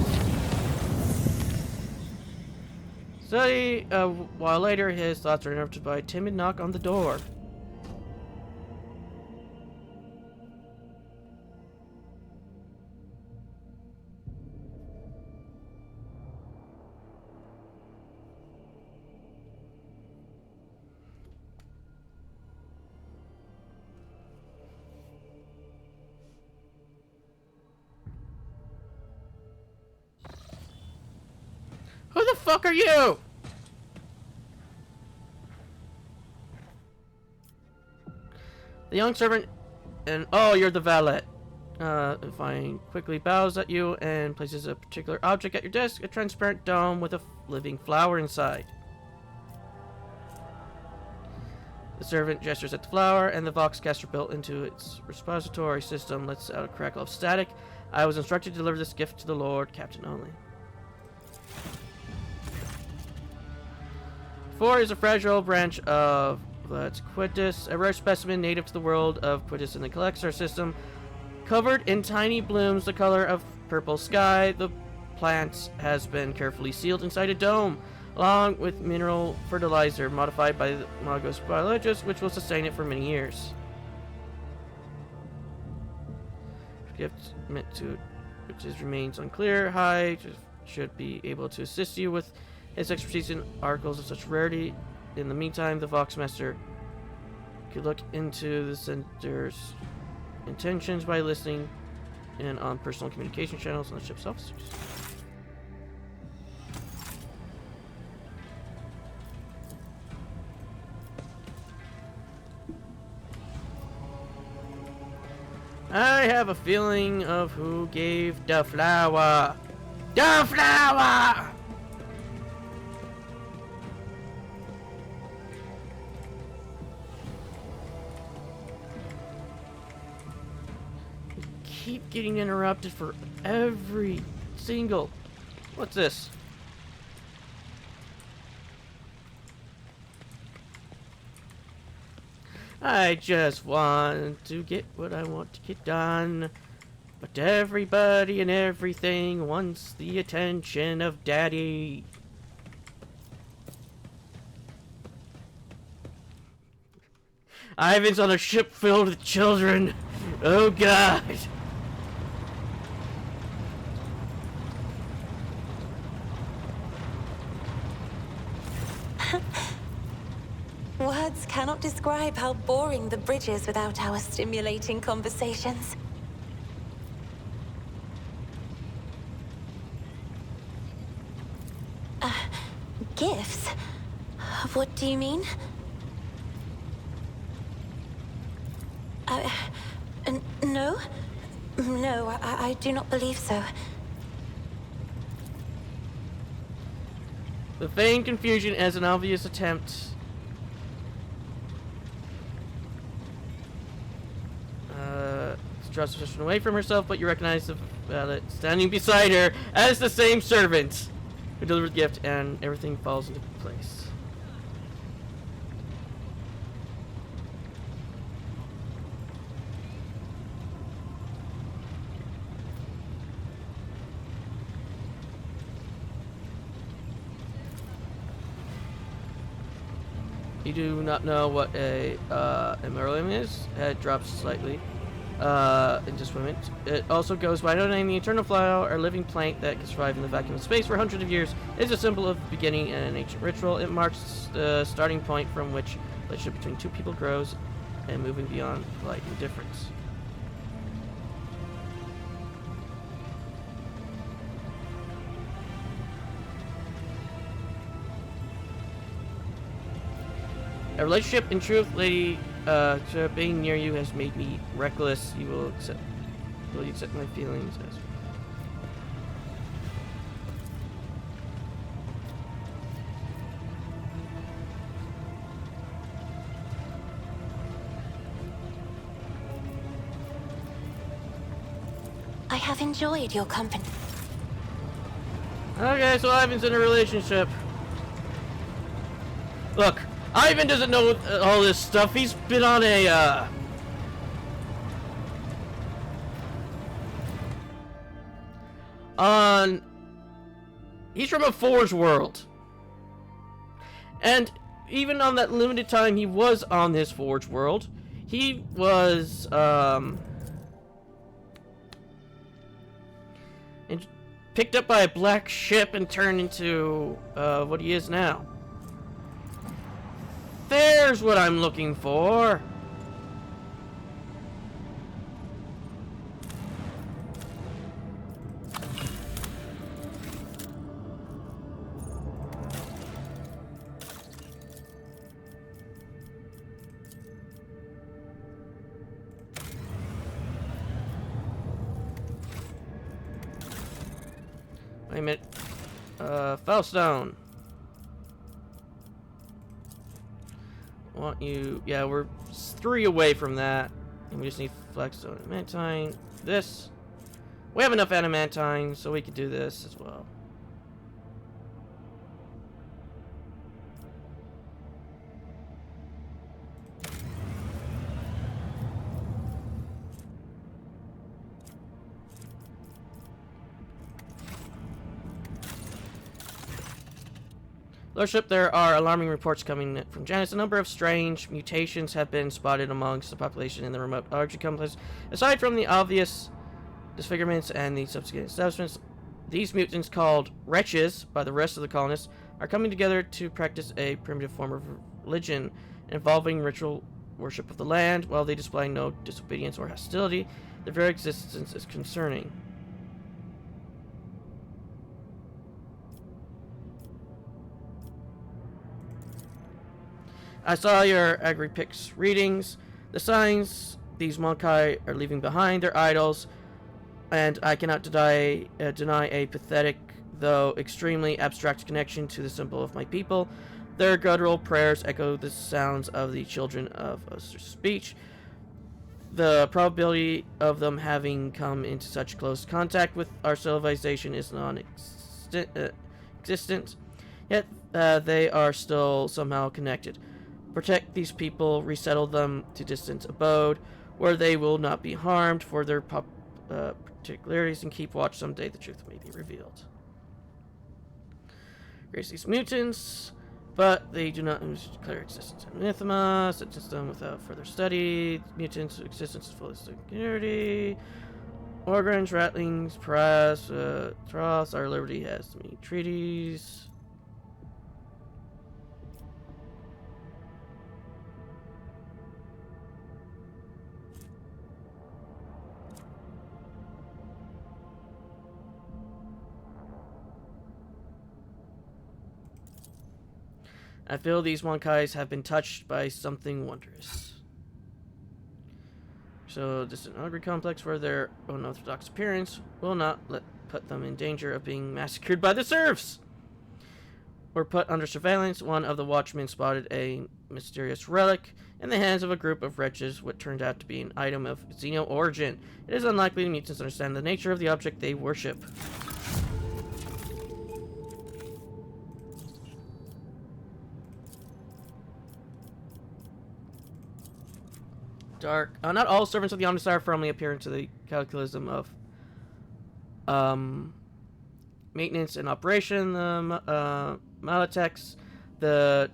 Suddenly, a while later, his thoughts are interrupted by a timid knock on the door. Who the fuck are you? The young servant, and oh, you're the valet. Fine quickly bows at you and places a particular object at your desk, a transparent dome with a living flower inside. The servant gestures at the flower, and the Voxcaster built into its repository system lets out a crackle of static. I was instructed to deliver this gift to the Lord Captain only. 4 is a fragile branch of Quidus, a rare specimen native to the world of Quidus in the Collector system. Covered in tiny blooms the color of purple sky, the plant has been carefully sealed inside a dome, along with mineral fertilizer modified by the Magos biologist, which will sustain it for many years. Gift meant to, which remains unclear. High should be able to assist you with his expertise in articles of such rarity. In the meantime, the Voxmaster could look into the Center's intentions by listening in on personal communication channels on the ship's officers. I have a feeling of who gave the flower. The flower! Keep getting interrupted for every single... What's this? I just want to get what I want to get done. But everybody and everything wants the attention of Daddy. Ivan's on a ship filled with children. Oh God. Words cannot describe how boring the bridge is without our stimulating conversations. Gifts? What do you mean? No? No, I do not believe so. The feigned confusion as an obvious attempt to draw suspicion away from herself, but you recognize the valet standing beside her as the same servant who delivered the gift, and everything falls into place. You do not know what a Emerlium is. Head drops slightly in just a moment. It also goes by the name the Eternal Flower, a living plant that can survive in the vacuum of space for hundreds of years. It is a symbol of beginning and an ancient ritual. It marks the starting point from which the relationship between two people grows and moving beyond polite indifference. A relationship, in truth, lady, being near you has made me reckless. Will you accept my feelings as... I have enjoyed your company. Okay, so Ivan's in a relationship. Look, Ivan doesn't know all this stuff. He's been on a, he's from a Forge world. And even on that limited time he was on this Forge world, he was, picked up by a black ship and turned into, what he is now. There's what I'm looking for. Wait a minute. Fellstone. Want you... Yeah, we're 3 away from that. And we just need Flexstone and Adamantine. This. We have enough Adamantine, so we could do this as well. Lordship, there are alarming reports coming from Janus. A number of strange mutations have been spotted amongst the population in the remote Argy complex. Aside from the obvious disfigurements and the subsequent establishments, these mutants, called wretches by the rest of the colonists, are coming together to practice a primitive form of religion involving ritual worship of the land. While they display no disobedience or hostility, their very existence is concerning. I saw your Agri-Pix readings. The signs these Monkai are leaving behind their idols, and I cannot deny a pathetic, though extremely abstract connection to the symbol of my people. Their guttural prayers echo the sounds of the children of Oster's speech. The probability of them having come into such close contact with our civilization is non-existent, yet they are still somehow connected. Protect these people, resettle them to distant abode, where they will not be harmed for their particularities, and keep watch. Someday the truth may be revealed. Grace these mutants, but they do not declare existence in Mythma. Sentence them without further study. Mutants' existence is full of security. Organs, ratlings, press, Troth, our liberty has many treaties. I feel these Wonkais have been touched by something wondrous. So, this is an Agri complex where their unorthodox appearance will not put them in danger of being massacred by the serfs. Or put under surveillance. One of the watchmen spotted a mysterious relic in the hands of a group of wretches, what turned out to be an item of Xeno origin. It is unlikely the mutants understand the nature of the object they worship. Dark. Not all servants of the Omnissiah firmly appear into the calculism of maintenance and operation. The Malatex, the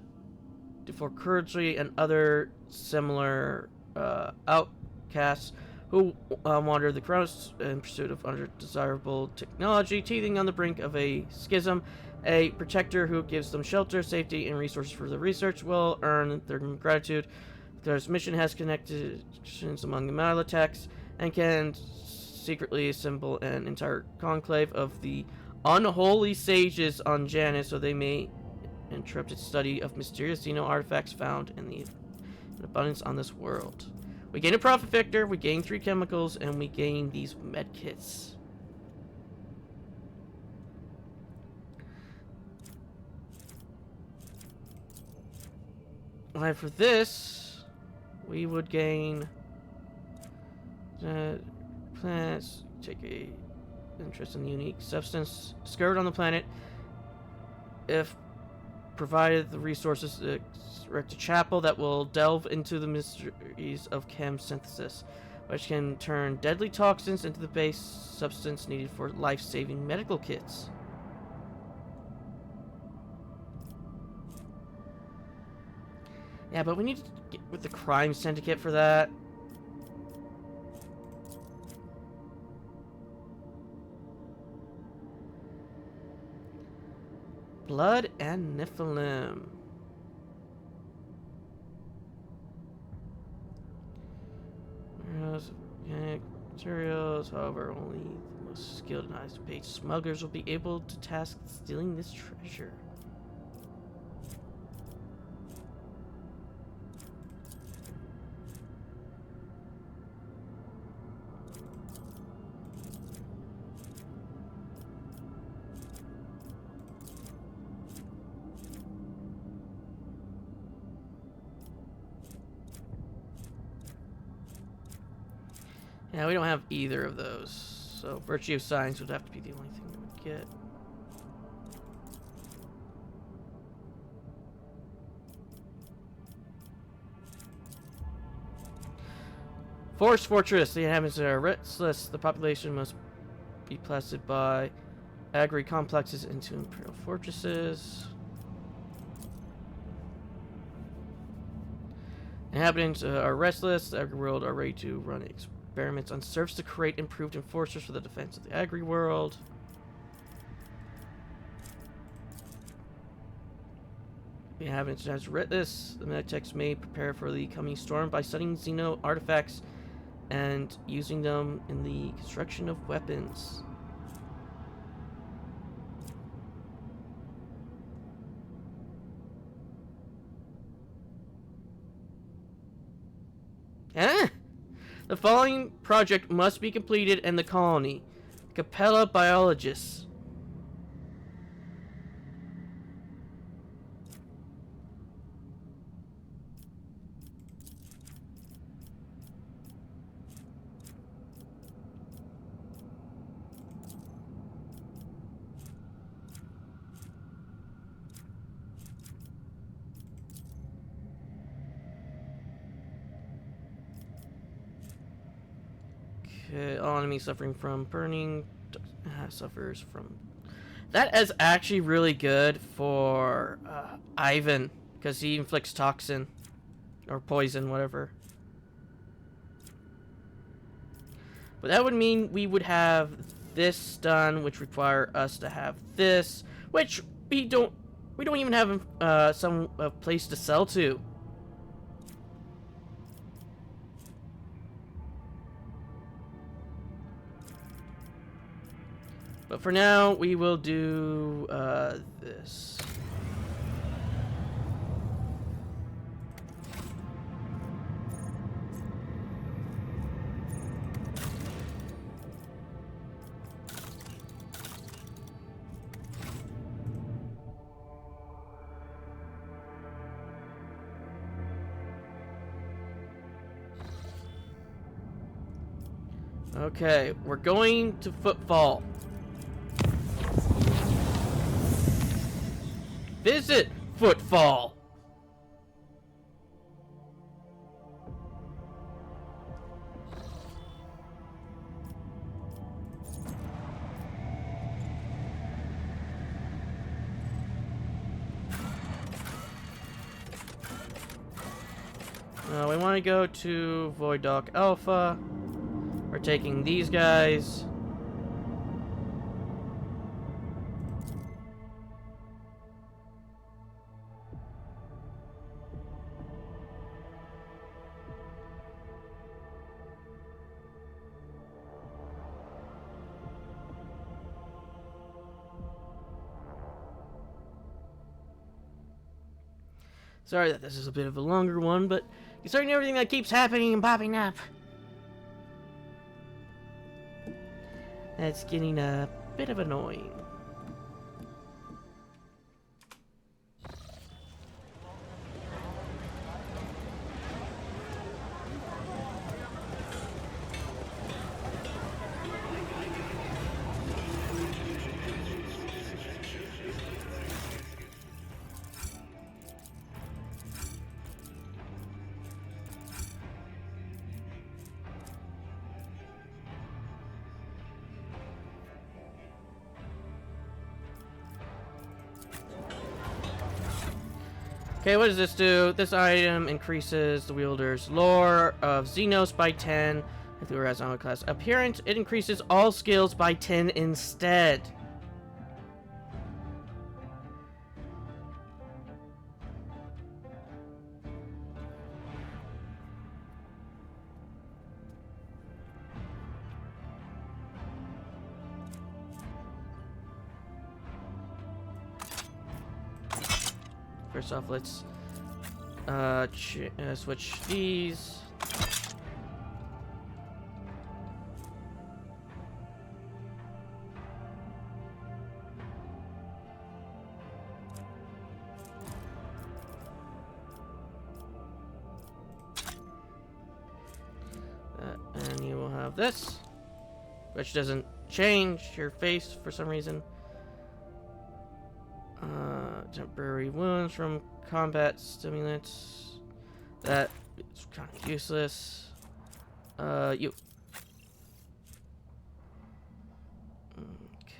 Deforcurgy, and other similar outcasts who wander the cross in pursuit of undesirable technology, teething on the brink of a schism. A protector who gives them shelter, safety, and resources for the research will earn their gratitude. Their mission has connections among the Malatex and can secretly assemble an entire conclave of the unholy sages on Janus so they may interrupt its study of mysterious Xeno artifacts found in abundance on this world. We gain a profit vector, we gain 3 chemicals, and we gain these medkits. And for this, we would gain planets, take a interest in the unique substance discovered on the planet if provided the resources to erect a chapel that will delve into the mysteries of chem synthesis, which can turn deadly toxins into the base substance needed for life-saving medical kits. Yeah, but we need to get with the crime syndicate for that. Blood and Nephilim. Materials, however, only the most skilled and highest paid smugglers will be able to task stealing this treasure. Yeah, we don't have either of those, so Virtue of Science would have to be the only thing we would get. Forest Fortress. The inhabitants are restless. The population must be placed by agri complexes into imperial fortresses. Inhabitants are restless. The agri world are ready to run experiments on serfs to create improved enforcers for the defense of the agri world. The inhabitants has read this. The Meditex may prepare for the coming storm by studying Xeno artifacts and using them in the construction of weapons. The following project must be completed in the colony. Capella biologists. Okay, all enemies suffering from burning suffers from. That is actually really good for Ivan because he inflicts toxin or poison, whatever. But that would mean we would have this done, which require us to have this, which we don't even have some place to sell to. But for now, we will do this. Okay, we're going to Footfall. Visit Footfall. We want to go to Void Dock Alpha. We're taking these guys. Sorry that this is a bit of a longer one, but considering everything that keeps happening and popping up, that's getting a bit of annoying. Okay, what does this do? This item increases the wielder's lore of Xenos by 10. If the has on class appearance, it increases all skills by 10 instead. First off, let's switch these. And you will have this, which doesn't change your face for some reason. Temporary wounds from combat stimulants. That is kind of useless. You.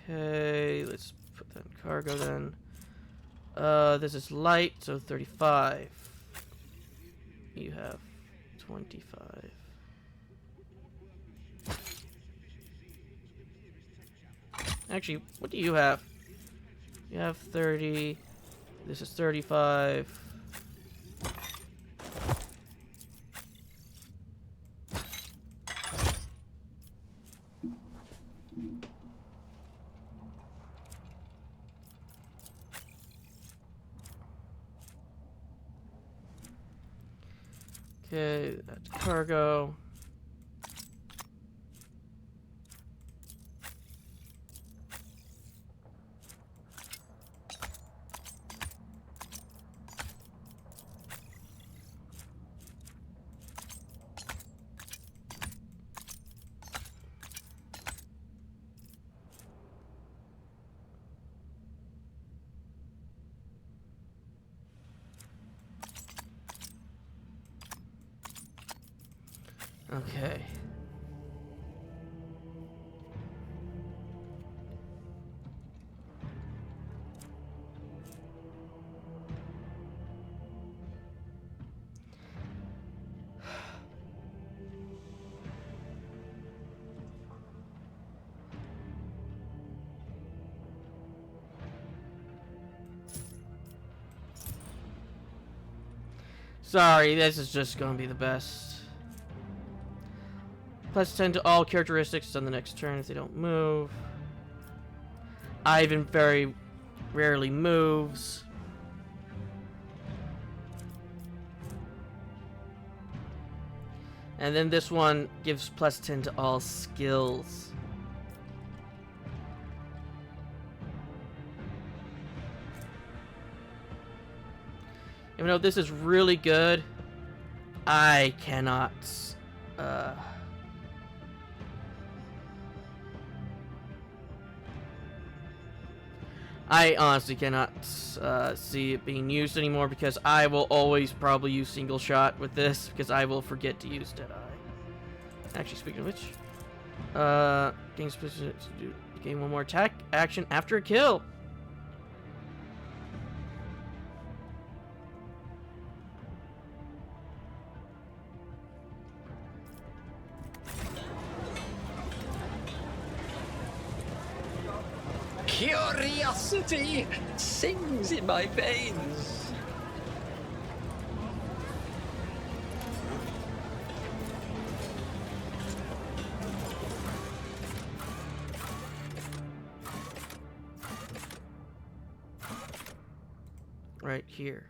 Okay, let's put that in cargo then. This is light, so 35. You have 25. Actually, what do you have? You have 30. This is 35. Okay, that's cargo. Okay. Sorry, this is just gonna be the best. Plus 10 to all characteristics on the next turn if they don't move. Ivan very rarely moves. And then this one gives plus 10 to all skills. Even though this is really good, I cannot I honestly cannot see it being used anymore, because I will always probably use single shot with this, because I will forget to use Deadeye. Actually, speaking of which, gain specific to gain one more attack action after a kill. Curiosity sings in my veins. Right here.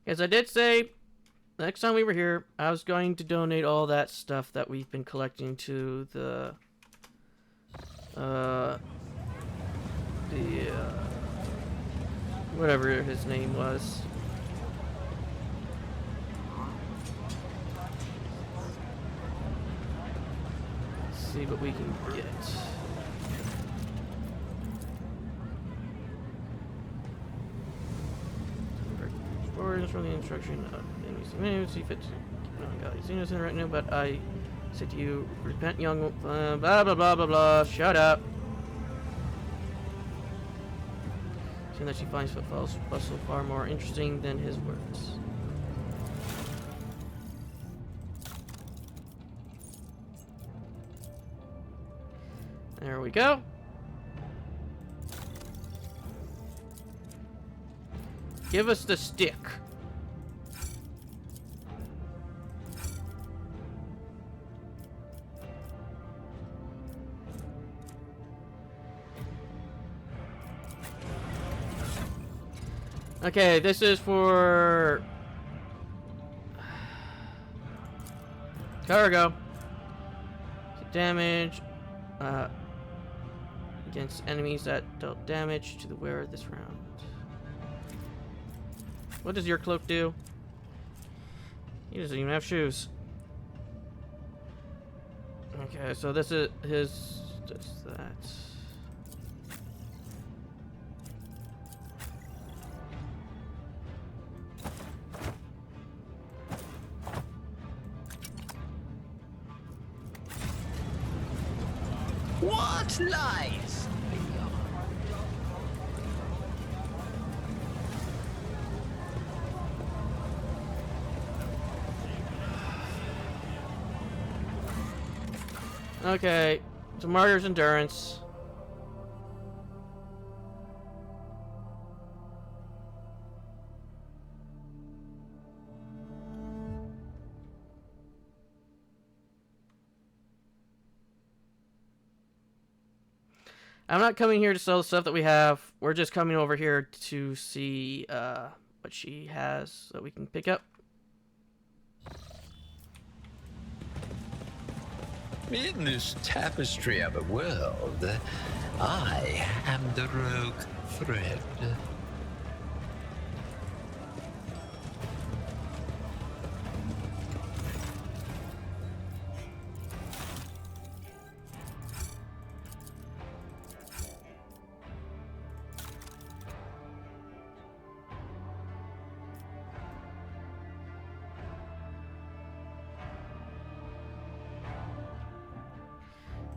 As I did say, next time we were here, I was going to donate all that stuff that we've been collecting to the whatever his name was. Let's see what we can get. Orders from the instruction of enemies. See fit to keep on God. He's innocent right now, but I say to you, repent, young. Blah blah blah blah blah. Shut up. Seeing that she finds Footfall's bustle far more interesting than his words. There we go. Give us the stick. Okay, this is for cargo. Damage against enemies that dealt damage to the wearer this round. What does your cloak do? He doesn't even have shoes. Okay, so this is his. Does that. What lies? Okay, so Martyr's Endurance. I'm not coming here to sell the stuff that we have. We're just coming over here to see what she has that we can pick up. In this tapestry of a world, I am the rogue thread.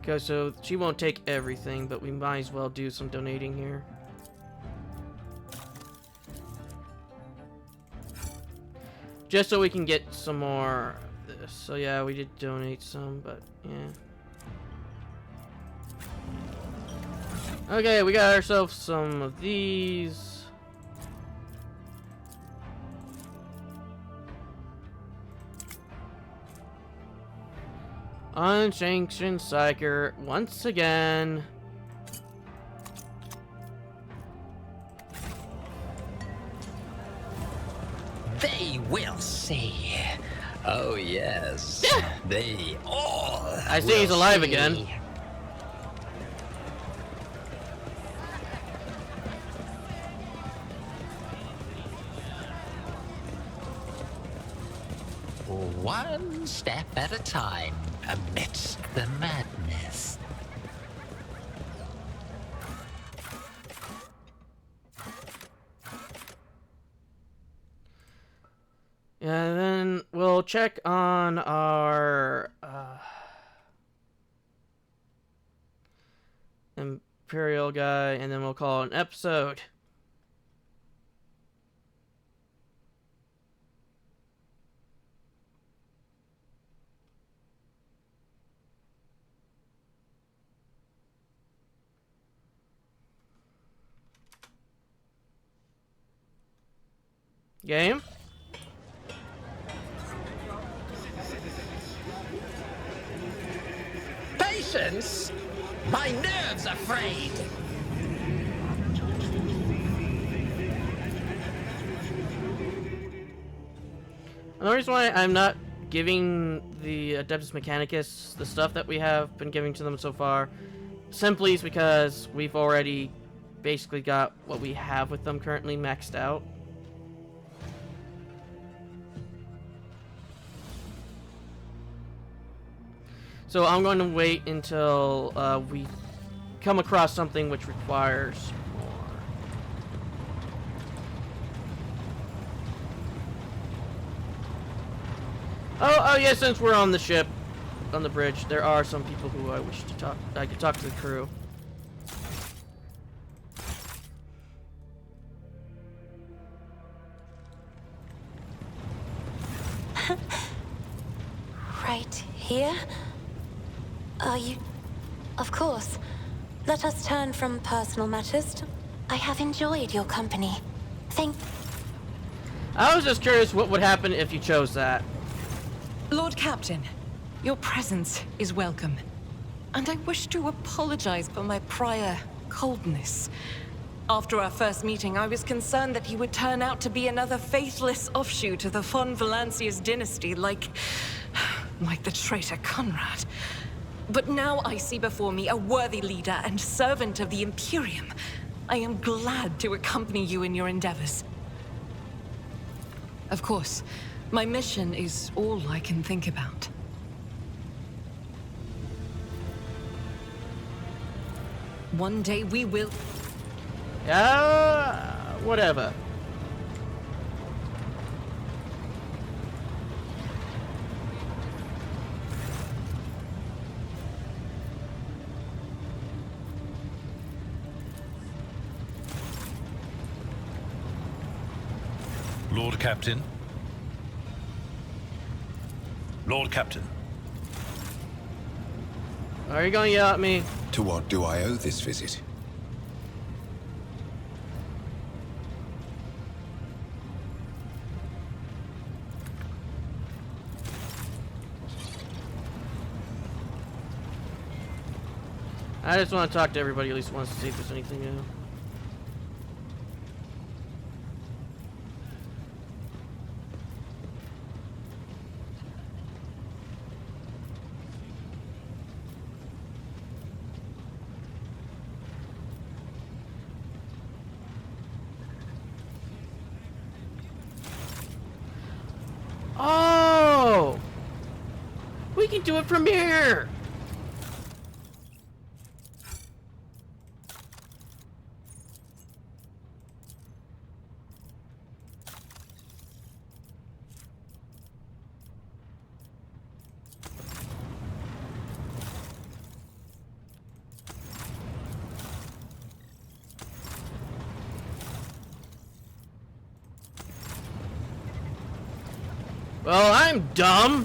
Okay, so she won't take everything, but we might as well do some donating here. Just so we can get some more of this. So yeah, we did donate some, but yeah. Okay, we got ourselves some of these. Unsanctioned Psyker once again. They will see. Oh yes, they all. I see he's will alive see. again. One step at a time amidst the madness. Yeah, and then we'll check on our Imperial guy, and then we'll call it an episode. Game? Patience! My nerves are frayed! And the reason why I'm not giving the Adeptus Mechanicus the stuff that we have been giving to them so far simply is because we've already basically got what we have with them currently maxed out. So I'm going to wait until we come across something which requires more. Oh yeah, since we're on the ship, on the bridge, there are some people who I wish to talk. I could talk to the crew. Right here? Are you... Of course. Let us turn from personal matters to... I have enjoyed your company. Thank... I was just curious what would happen if you chose that. Lord Captain, your presence is welcome. And I wish to apologize for my prior coldness. After our first meeting, I was concerned that he would turn out to be another faithless offshoot of the von Valancius dynasty, like the traitor Conrad. But now I see before me a worthy leader and servant of the Imperium. I am glad to accompany you in your endeavors. Of course, my mission is all I can think about. One day we will... Whatever. Lord Captain. Lord Captain. Are you going to yell at me? To what do I owe this visit? I just want to talk to everybody at least once to see if there's anything new. can do it from here! Well, I'm dumb!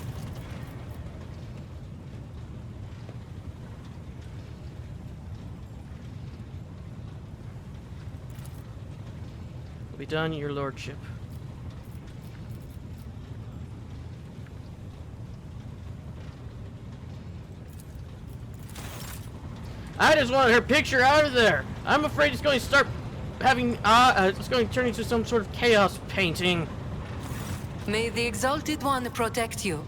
Will be done, your lordship. I just want her picture out of there! I'm afraid it's going to start having, it's going to turn into some sort of chaos painting. May the Exalted One protect you.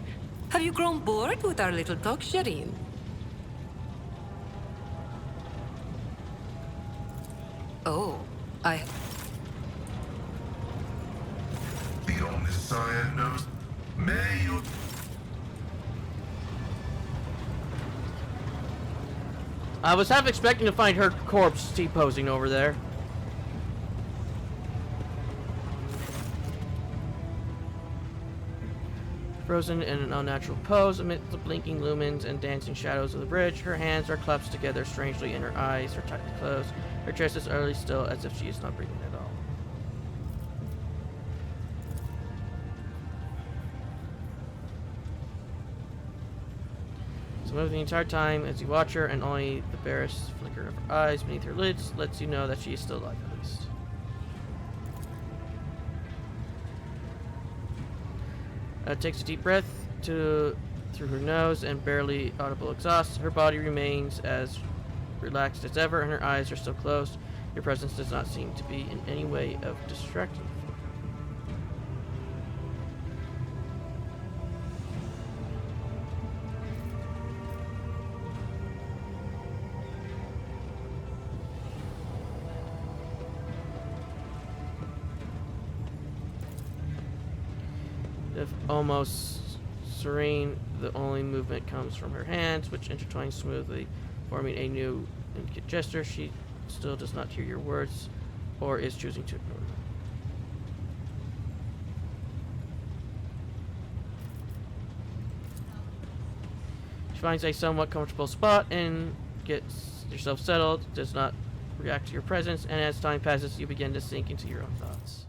Have you grown bored with our little talk, Shireen? Oh, The Omniscient knows. May you... I was half expecting to find her corpse T-posing over there. Frozen in an unnatural pose amidst the blinking lumens and dancing shadows of the bridge, her hands are clasped together strangely and her eyes are tightly closed. Her chest is utterly still as if she is not breathing at all. So the entire time as you watch her, and only the barest flicker of her eyes beneath her lids lets you know that she is still alive at least. Takes a deep breath through her nose and barely audible exhaust. Her body remains as relaxed as ever and her eyes are still closed. Your presence does not seem to be in any way of distracting. Almost serene, the only movement comes from her hands, which intertwine smoothly, forming a new intricate gesture. She still does not hear your words, or is choosing to ignore them. She finds a somewhat comfortable spot and gets yourself settled, does not react to your presence, and as time passes, you begin to sink into your own thoughts.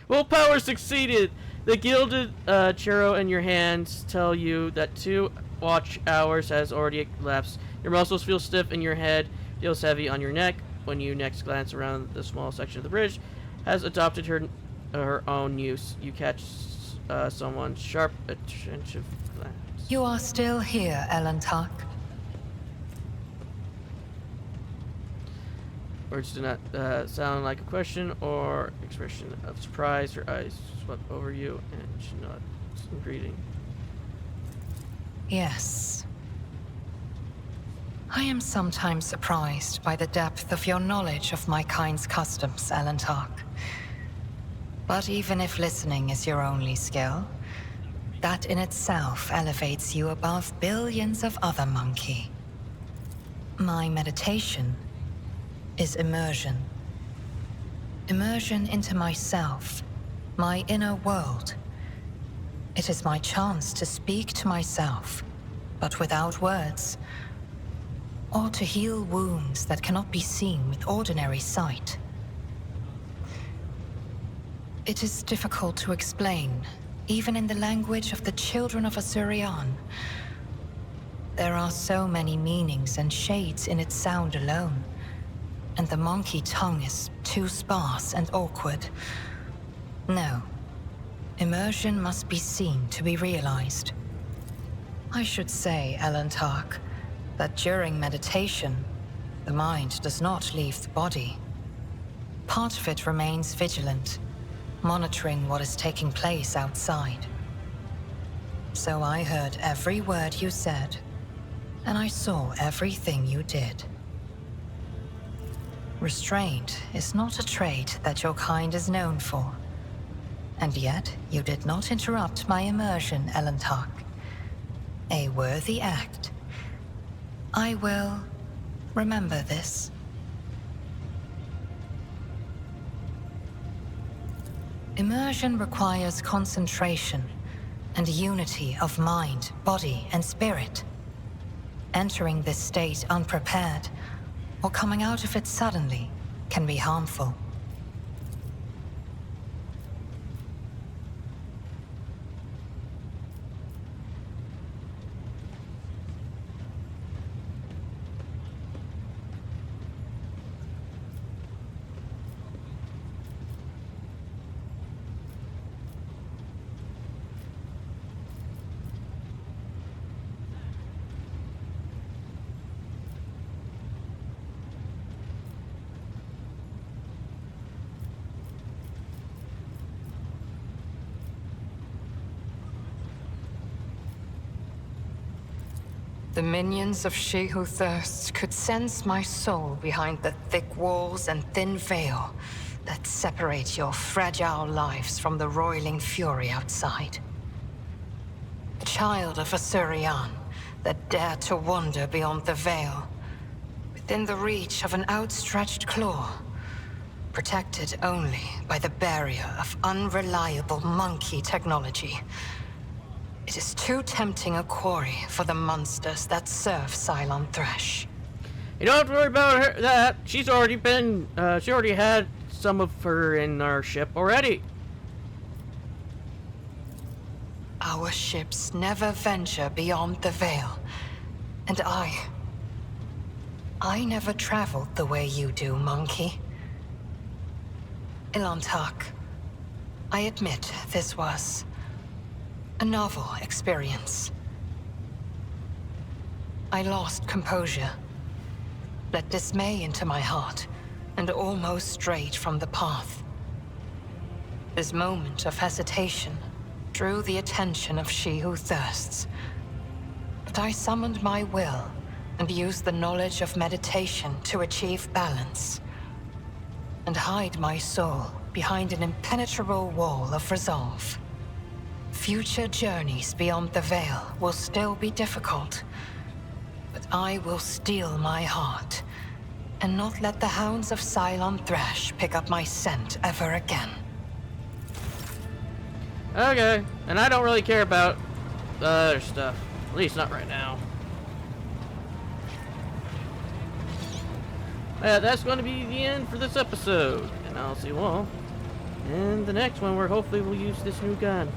Willpower succeeded! The gilded churro in your hands tell you that 2 watch hours has already elapsed. Your muscles feel stiff and your head feels heavy on your neck. When you next glance around the small section of the bridge has adopted her own use. You catch someone's sharp, attentive glance. You are still here, Elentak. Words do not sound like a question or expression of surprise. Her eyes swept over you, and she nods in greeting. Yes. I am sometimes surprised by the depth of your knowledge of my kind's customs, Elentak. But even if listening is your only skill, that in itself elevates you above billions of other monkey. My meditation is immersion. Immersion into myself, my inner world. It is my chance to speak to myself, but without words, or to heal wounds that cannot be seen with ordinary sight. It is difficult to explain, even in the language of the children of Asurian. There are so many meanings and shades in its sound alone, and the monkey tongue is too sparse and awkward. No. Immersion must be seen to be realized. I should say, Elentak, that during meditation, the mind does not leave the body. Part of it remains vigilant, monitoring what is taking place outside. So I heard every word you said, and I saw everything you did. Restraint is not a trait that your kind is known for. And yet, you did not interrupt my immersion, Elentark. A worthy act. I will remember this. Immersion requires concentration and unity of mind, body, and spirit. Entering this state unprepared, or coming out of it suddenly, can be harmful. The minions of She Who Thirsts could sense my soul behind the thick walls and thin veil that separate your fragile lives from the roiling fury outside. A child of Asurian that dared to wander beyond the veil, within the reach of an outstretched claw, protected only by the barrier of unreliable monkey technology. It is too tempting a quarry for the monsters that serve Cylon Thresh. You don't have to worry about her, that. She's already been, she already had some of her in our ship already. Our ships never venture beyond the veil. And I never traveled the way you do, monkey. Elentark, I admit this was a novel experience. I lost composure, let dismay into my heart, and almost strayed from the path. This moment of hesitation drew the attention of She Who Thirsts. But I summoned my will and used the knowledge of meditation to achieve balance, and hide my soul behind an impenetrable wall of resolve. Future journeys beyond the veil will still be difficult, but I will steel my heart and not let the hounds of Cylon Thresh pick up my scent ever again. Okay, and I don't really care about the other stuff. At least not right now. That's going to be the end for this episode. And I'll see you all in the next one where hopefully we'll use this new gun.